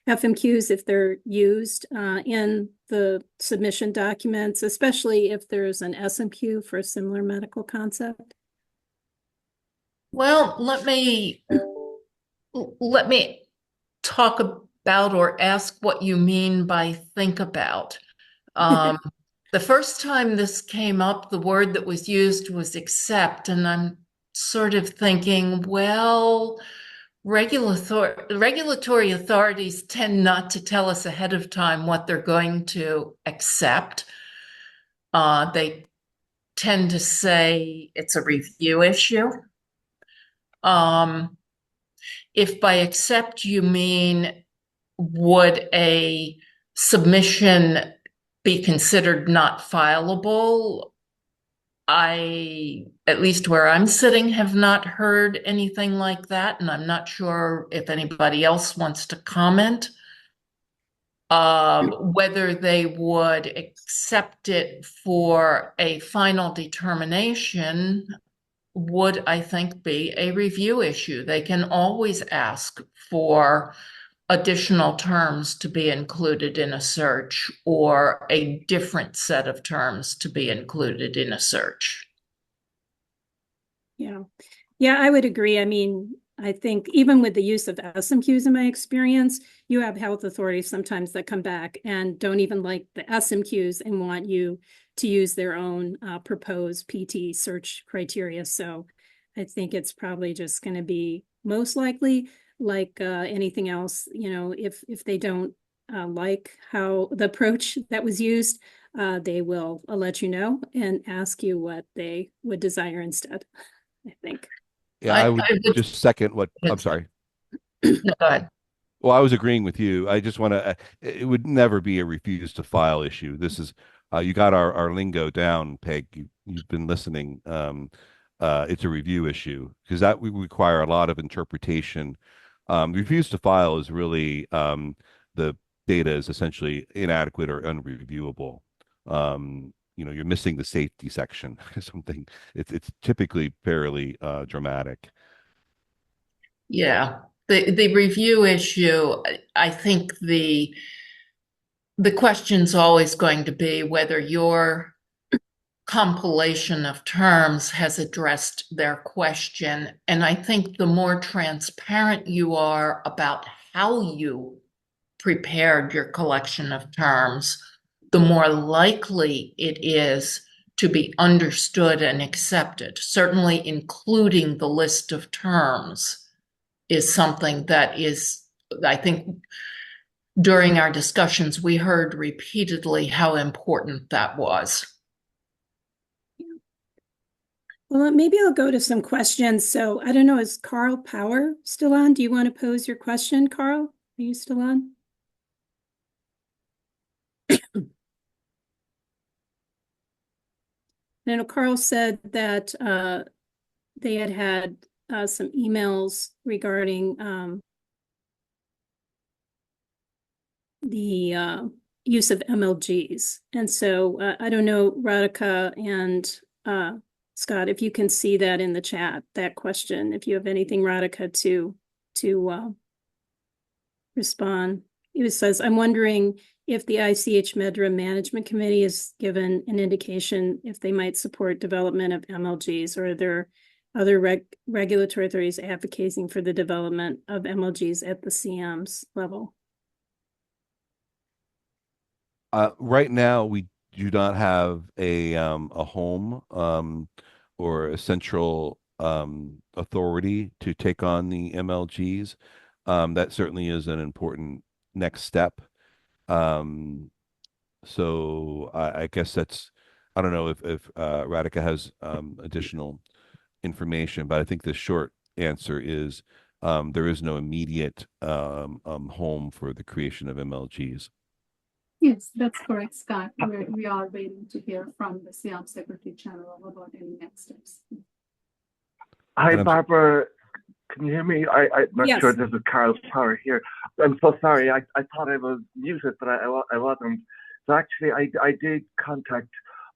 FMQs if they're used in the submission documents, especially if there's an SMQ for a similar medical concept? Well, let me talk about or ask what you mean by think about. The first time this came up, the word that was used was accept, and I'm sort of thinking, well, regulatory authorities tend not to tell us ahead of time what they're going to accept. They tend to say it's a review issue. If by accept you mean would a submission be considered not fileable, at least where I'm sitting, have not heard anything like that, and I'm not sure if anybody else wants to comment. Whether they would accept it for a final determination would, I think, be a review issue. They can always ask for additional terms to be included in a search or a different set of terms to be included in a search. Yeah. Yeah, I would agree. I mean, I think even with the use of SMQs in my experience, you have health authorities sometimes that come back and don't even like the SMQs and want you to use their own proposed PT search criteria. So I think it's probably just going to be most likely like anything else, you know, if they don't like how the approach that was used, they will let you know and ask you what they would desire instead, I think. Yeah, I would just second what I'm sorry. No, go ahead. Well, I was agreeing with you. I just want to, it would never be a refuse to file issue. This is, you got our lingo down, Peg. You've been listening. It's a review issue because that would require a lot of interpretation. Refuse to file is really the data is essentially inadequate or unreviewable. You know, you're missing the safety section or something. It's typically fairly dramatic. Yeah, the review issue, I think the question's always going to be whether your compilation of terms has addressed their question. And I think the more transparent you are about how you prepared your collection of terms, the more likely it is to be understood and accepted. Certainly including the list of terms is something that is, I think, during our discussions, we heard repeatedly how important that was. Well, maybe I'll go to some questions. So I don't know, is Carl Power still on? Do you want to pose your question, Carl? Are you still on? I know Carl said that they had some emails regarding the use of MLGs. And so I don't know, Radhika and Scott, if you can see that in the chat, that question, if you have anything, Radhika, to respond. It says, I'm wondering if the ICH MedDRA Management Committee is given an indication if they might support development of MLGs, or are there other regulatory authorities advocating for the development of MLGs at the CMS level? Right now, we do not have a home or a central authority to take on the MLGs. That certainly is an important next step. So I guess that's, I don't know if Radhika has additional information, but I think the short answer is there is no immediate home for the creation of MLGs. Yes, that's correct, Scott. We are waiting to hear from the CIAM Secretary General about any next steps. Hi, And I'm Barbara. Can you hear me? I'm not Yes. sure. This is Carl Power here. I'm so sorry. I thought I was muted, but I wasn't. So actually, I did contact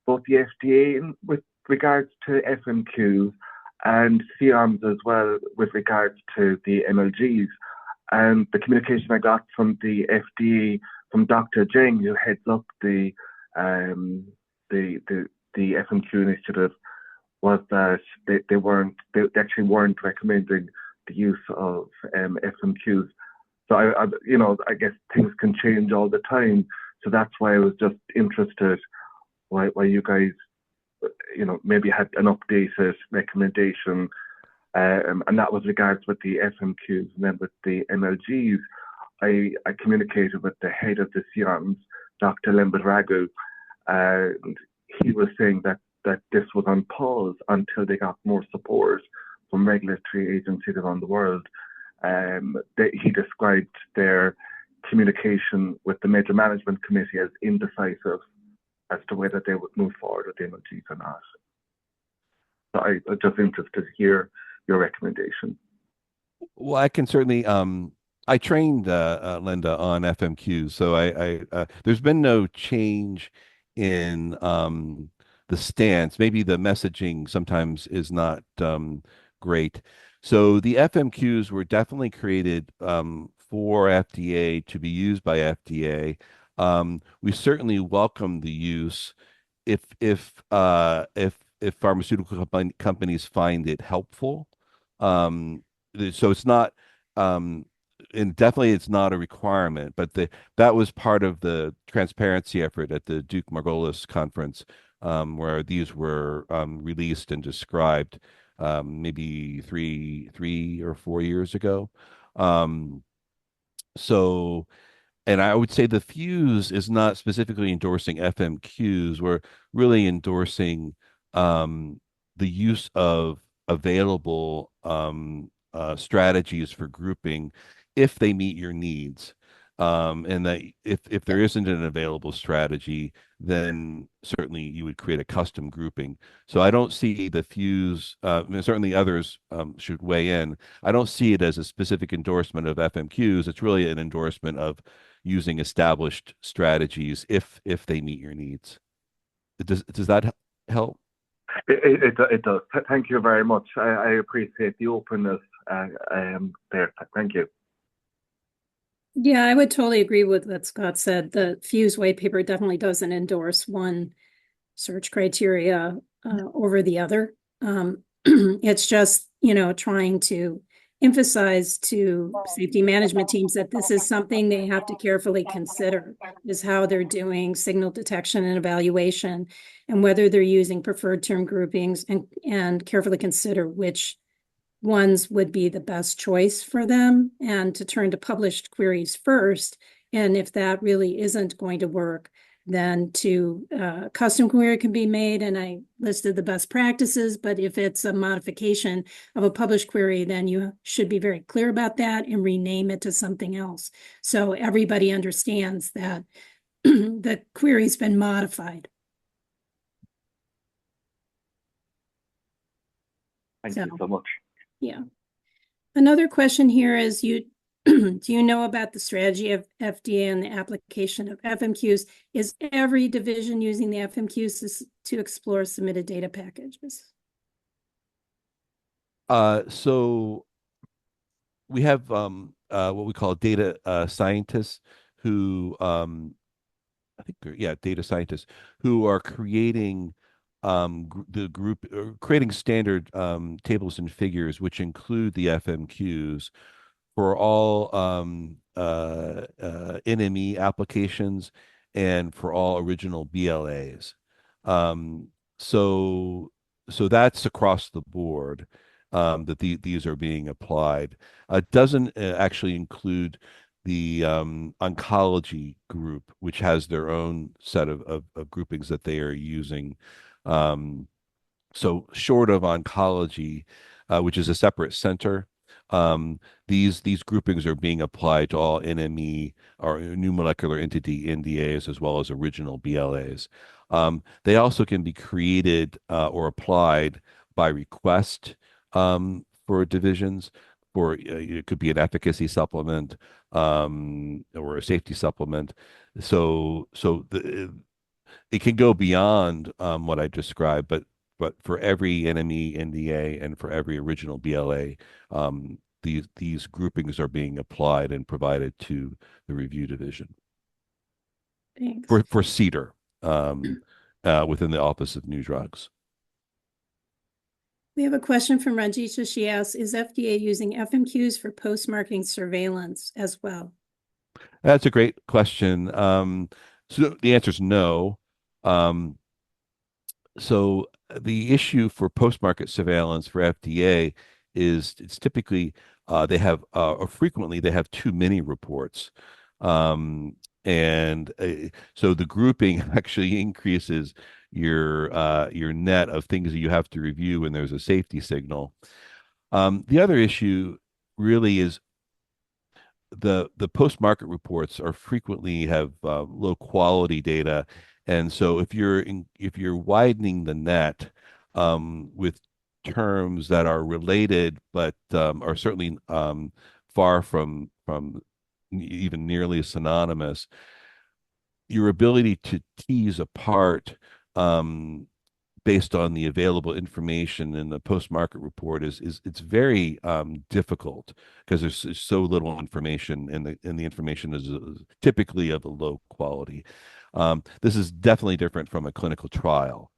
both the FDA with regards to FMQs and CIAMs as well with regards to the MLGs. And the communication I got from the FDA, from Dr. Jing, who heads up the FMQ initiative, was that they actually weren't recommending the use of FMQs. So I guess things can change all the time. So that's why I was just interested why you guys, maybe had an updated recommendation. And that was regards with the FMQs. And then with the MLGs, I communicated with the head of the CIAMs, Dr. Lembadragu, and he was saying that this was on pause until they got more support from regulatory agencies around the world. He described their communication with the Major Management Committee as indecisive as to whether they would move forward with the MLGs or not. So I'm just interested to hear your recommendation. Well, I can certainly I trained Linda on FMQs, so I there's been no change in the stance. Maybe the messaging sometimes is not great. So the FMQs were definitely created for FDA to be used by FDA. We certainly welcome the use if pharmaceutical companies find it helpful. So it's not and definitely it's not a requirement, but that was part of the transparency effort at the Duke Margolis conference, where these were released and described maybe three or 4 years ago. Um, so, and I would say the FUSE is not specifically endorsing FMQs. We're really endorsing the use of available strategies for grouping if they meet your needs. And that if there isn't an available strategy, then certainly you would create a custom grouping. So I don't see the FUSE, and certainly others should weigh in. I don't see it as a specific endorsement of FMQs. It's really an endorsement of using established strategies if they meet your needs. Does that help? It does. Thank you very much. I appreciate the openness there. Thank you. Yeah, I would totally agree with what Scott said. The FUSE white paper definitely doesn't endorse one search criteria over the other. It's just, trying to emphasize to safety management teams that this is something they have to carefully consider, is how they're doing signal detection and evaluation, and whether they're using preferred term groupings, and carefully consider which ones would be the best choice for them, and to turn to published queries first. And if that really isn't going to work, then custom query can be made, and I listed the best practices. But if it's a modification of a published query, then you should be very clear about that and rename it to something else, so everybody understands that the query's been modified. Thank you so much. Yeah. Another question here is, do you know about the strategy of FDA and the application of FMQs? Is every division using the FMQs to explore submitted data packages? So we have what we call data scientists who I think data scientists who are creating creating standard tables and figures which include the FMQs for all NME applications and for all original BLAs. So that's across the board that these are being applied. It doesn't actually include the oncology group, which has their own set of groupings that they are using. So short of oncology, which is a separate center, These groupings are being applied to all NME or new molecular entity NDAs as well as original BLAs. They also can be created or applied by request for divisions. It could be an efficacy supplement or a safety supplement. It can go beyond what I described, but for every NME, NDA, and for every original BLA, these groupings are being applied and provided to the review division. Thanks. For CEDAR within the Office of New Drugs. We have a question from Ranjita. She asks, is FDA using FMQs for post-marketing surveillance as well? That's a great question. So the answer is no. So the issue for post-market surveillance for FDA is it's typically they have or frequently they have too many reports. And so the grouping actually increases your net of things that you have to review when there's a safety signal. The other issue really is the post-market reports are frequently have low quality data, and so if you're widening the net with terms that are related but are certainly far from even nearly synonymous, your ability to tease apart based on the available information in the post-market report is it's very difficult because there's so little information and the information is typically of a low quality. This is definitely different from a clinical trial.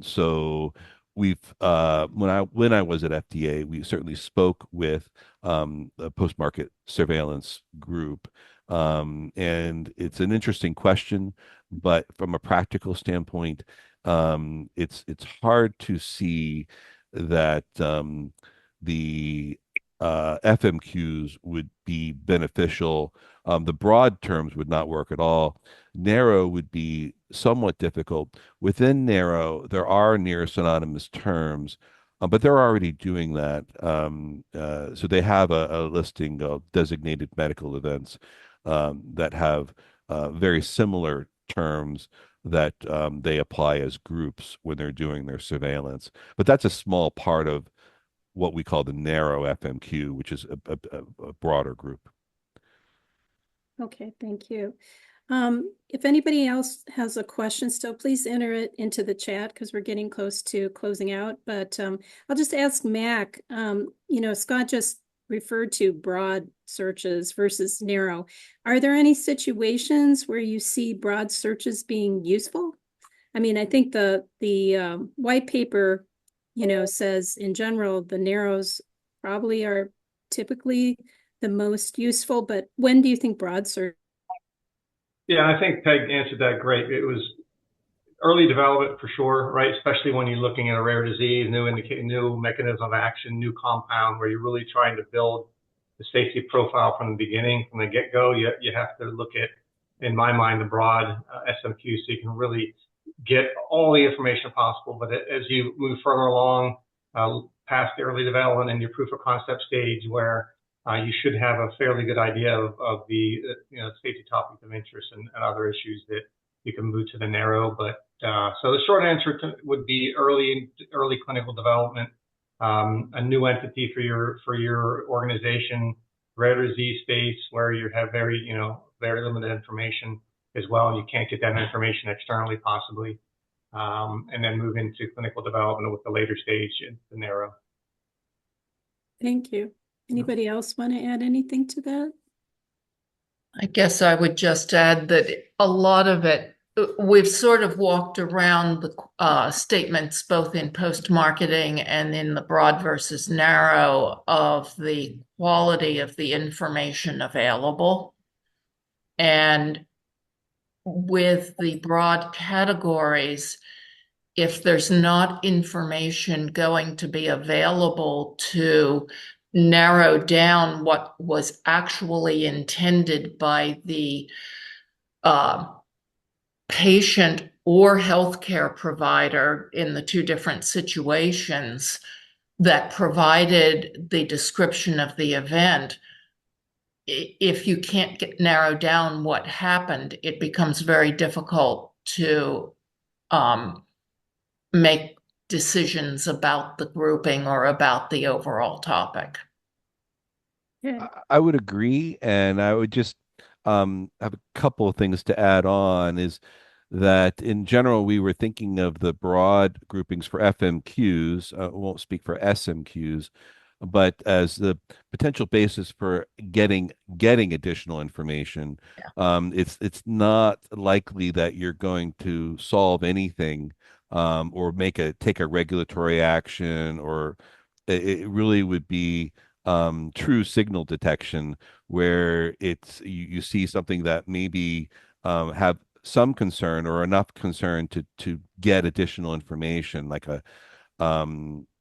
So we've when I was at FDA, we certainly spoke with a post-market surveillance group. And it's an interesting question, but from a practical standpoint, it's hard to see that the FMQs would be beneficial. The broad terms would not work at all. Narrow would be somewhat difficult. Within narrow, there are near synonymous terms, but they're already doing that. So they have a listing of designated medical events that have very similar terms that they apply as groups when they're doing their surveillance. But that's a small part of what we call the narrow FMQ, which is a broader group. Okay, thank you. If anybody else has a question still, please enter it into the chat because we're getting close to closing out. But I'll just ask Mac, Scott just referred to broad searches versus narrow. Are there any situations where you see broad searches being useful? I mean, I think the white paper, says in general, the narrows probably are typically the most useful, but when do you think broad search? Yeah, I think Peg answered that great. It was early development for sure, right? Especially when you're looking at a rare disease, new mechanism of action, new compound, where you're really trying to build the safety profile from the beginning, from the get-go. You have to look at, in my mind, the broad SMQ, so you can really get all the information possible. But as you move further along, past the early development and your proof of concept stage, where you should have a fairly good idea of the safety topics of interest and other issues, that you can move to the narrow. But so the short answer would be early clinical development, a new entity for your organization, rare disease space where you have very limited information as well, and you can't get that information externally possibly, and then move into clinical development with the later stage in the narrow. Thank you. Anybody else want to add anything to that? I guess I would just add that a lot of it, we've sort of walked around the statements both in post-marketing and in the broad versus narrow of the quality of the information available. And with the broad categories, if there's not information going to be available to narrow down what was actually intended by the patient or healthcare provider in the two different situations, that provided the description of the event, if you can't narrow down what happened, it becomes very difficult to make decisions about the grouping or about the overall topic. I would agree, and I would just have a couple of things to add on. Is that in general we were thinking of the broad groupings for FMQs. Won't speak for SMQs, but as the potential basis for getting additional information. It's not likely that you're going to solve anything or take a regulatory action, or it really would be true signal detection, where you see something that maybe have some concern or enough concern to get additional information, like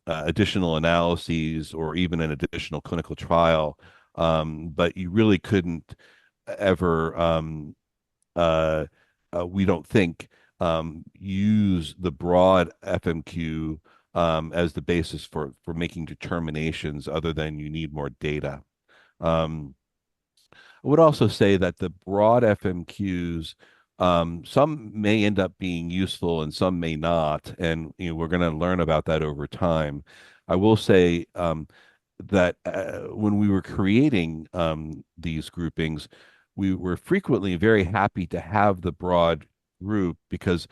additional analyses or even an additional clinical trial, but you really couldn't ever, we don't think, use the broad FMQ as the basis for making determinations, other than you need more data. I would also say that the broad FMQs, some may end up being useful and some may not, and we're going to learn about that over time. I will say that when we were creating these groupings, we were frequently very happy to have the broad group, because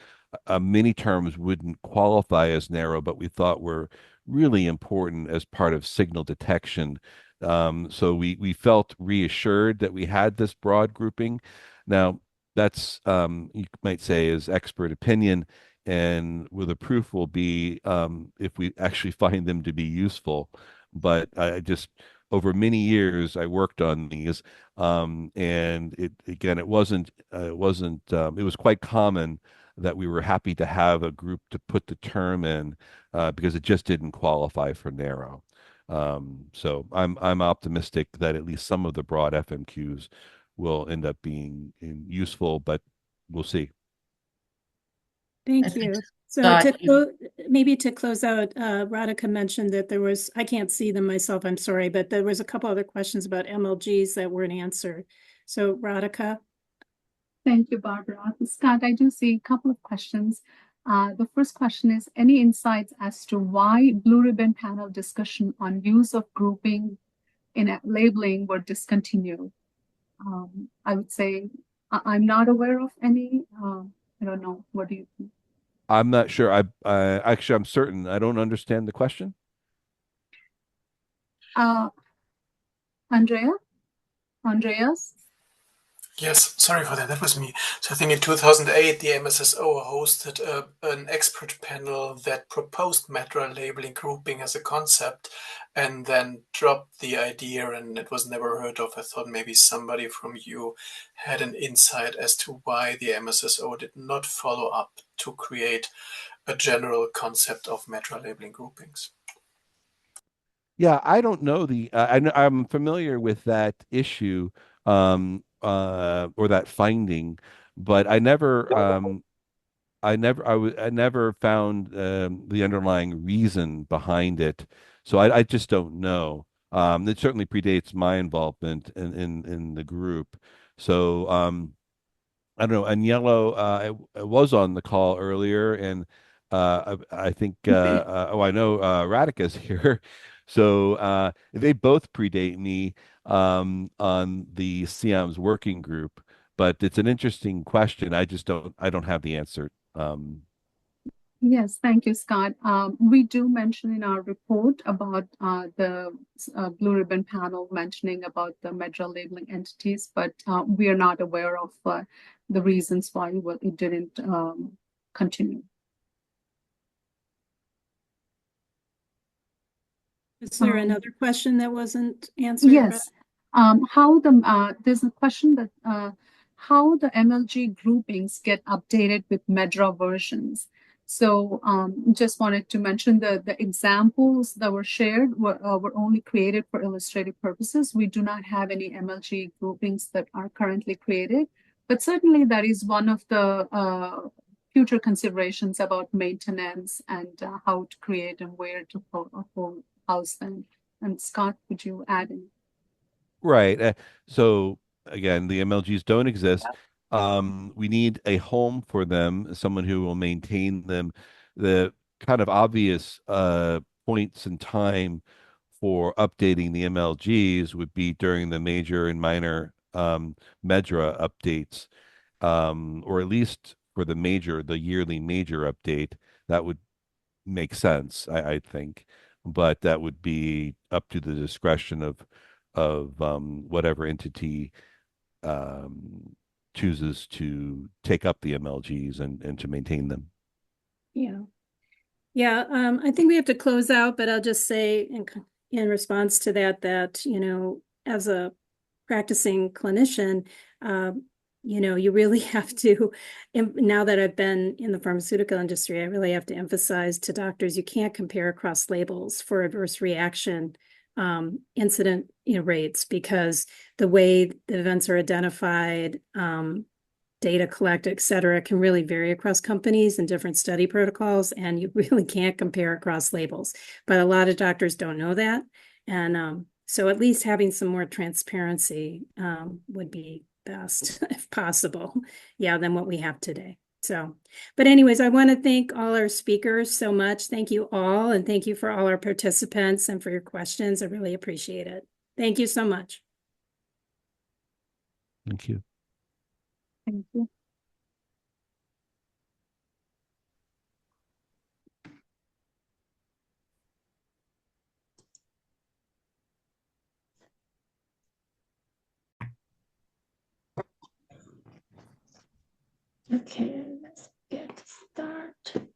many terms wouldn't qualify as narrow, but we thought were really important as part of signal detection. So we felt reassured that we had this broad grouping. Now, that's you might say is expert opinion, and where the proof will be if we actually find them to be useful. But I just, over many years, I worked on these, and it was quite common that we were happy to have a group to put the term in, because it just didn't qualify for narrow. So I'm optimistic that at least some of the broad FMQs will end up being useful, but we'll see. Thank you. So maybe to close out, Radhika mentioned that there was, I can't see them myself, I'm sorry, but there was a couple other questions about MLGs that weren't answered. So Radhika. Thank you, Barbara. Scott, I do see a couple of questions. The first question is, any insights as to why Blue Ribbon panel discussion on use of grouping in labeling were discontinued? I would say I'm not aware of any. I don't know. What do you think? I'm not sure. Actually, I'm certain I don't understand the question. Andreas? Yes, sorry for that. That was me. So I think in 2008, the MSSO hosted an expert panel that proposed MedDRA labeling grouping as a concept, and then dropped the idea, and it was never heard of. I thought maybe somebody from you had an insight as to why the MSSO did not follow up to create a general concept of MedDRA labeling groupings. Yeah, I don't know I'm familiar with that issue. Or that finding, but I never found the underlying reason behind it, so I just don't know. It certainly predates my involvement in the group, so I don't know. Agnello was on the call earlier, and I think I know Radhika's here. So they both predate me on the CIAMS working group, but it's an interesting question. I don't have the answer. Yes, thank you, Scott. We do mention in our report about the Blue Ribbon panel mentioning about the MedDRA labeling entities, but we are not aware of the reasons why it didn't continue. Is there another question that wasn't answered? Yes. There's a question that how the MLG groupings get updated with MedDRA versions. So just wanted to mention the examples that were shared were only created for illustrative purposes. We do not have any MLG groupings that are currently created, but certainly that is one of the future considerations about maintenance and how to create and where to house them. And Scott, would you add in? Right. So again, the MLGs don't exist. We need a home for them, someone who will maintain them. The kind of obvious points in time for updating the MLGs would be during the major and minor MedDRA updates, or at least for the yearly major update. That would make sense, I think, but that would be up to the discretion of whatever entity chooses to take up the MLGs and to maintain them. Yeah. Yeah, I think we have to close out, but I'll just say in response to that, as a practicing clinician, you really have to, now that I've been in the pharmaceutical industry, I really have to emphasize to doctors, you can't compare across labels for adverse reaction incident rates, because the way the events are identified, data collected, et cetera, can really vary across companies and different study protocols, and you really can't compare across labels. But a lot of doctors don't know that. And so at least having some more transparency would be best, if possible, than what we have today. So, but anyways, I want to thank all our speakers so much. Thank you all, and thank you for all our participants and for your questions. I really appreciate it. Thank you so much. Thank you. Thank you. Okay, let's get started.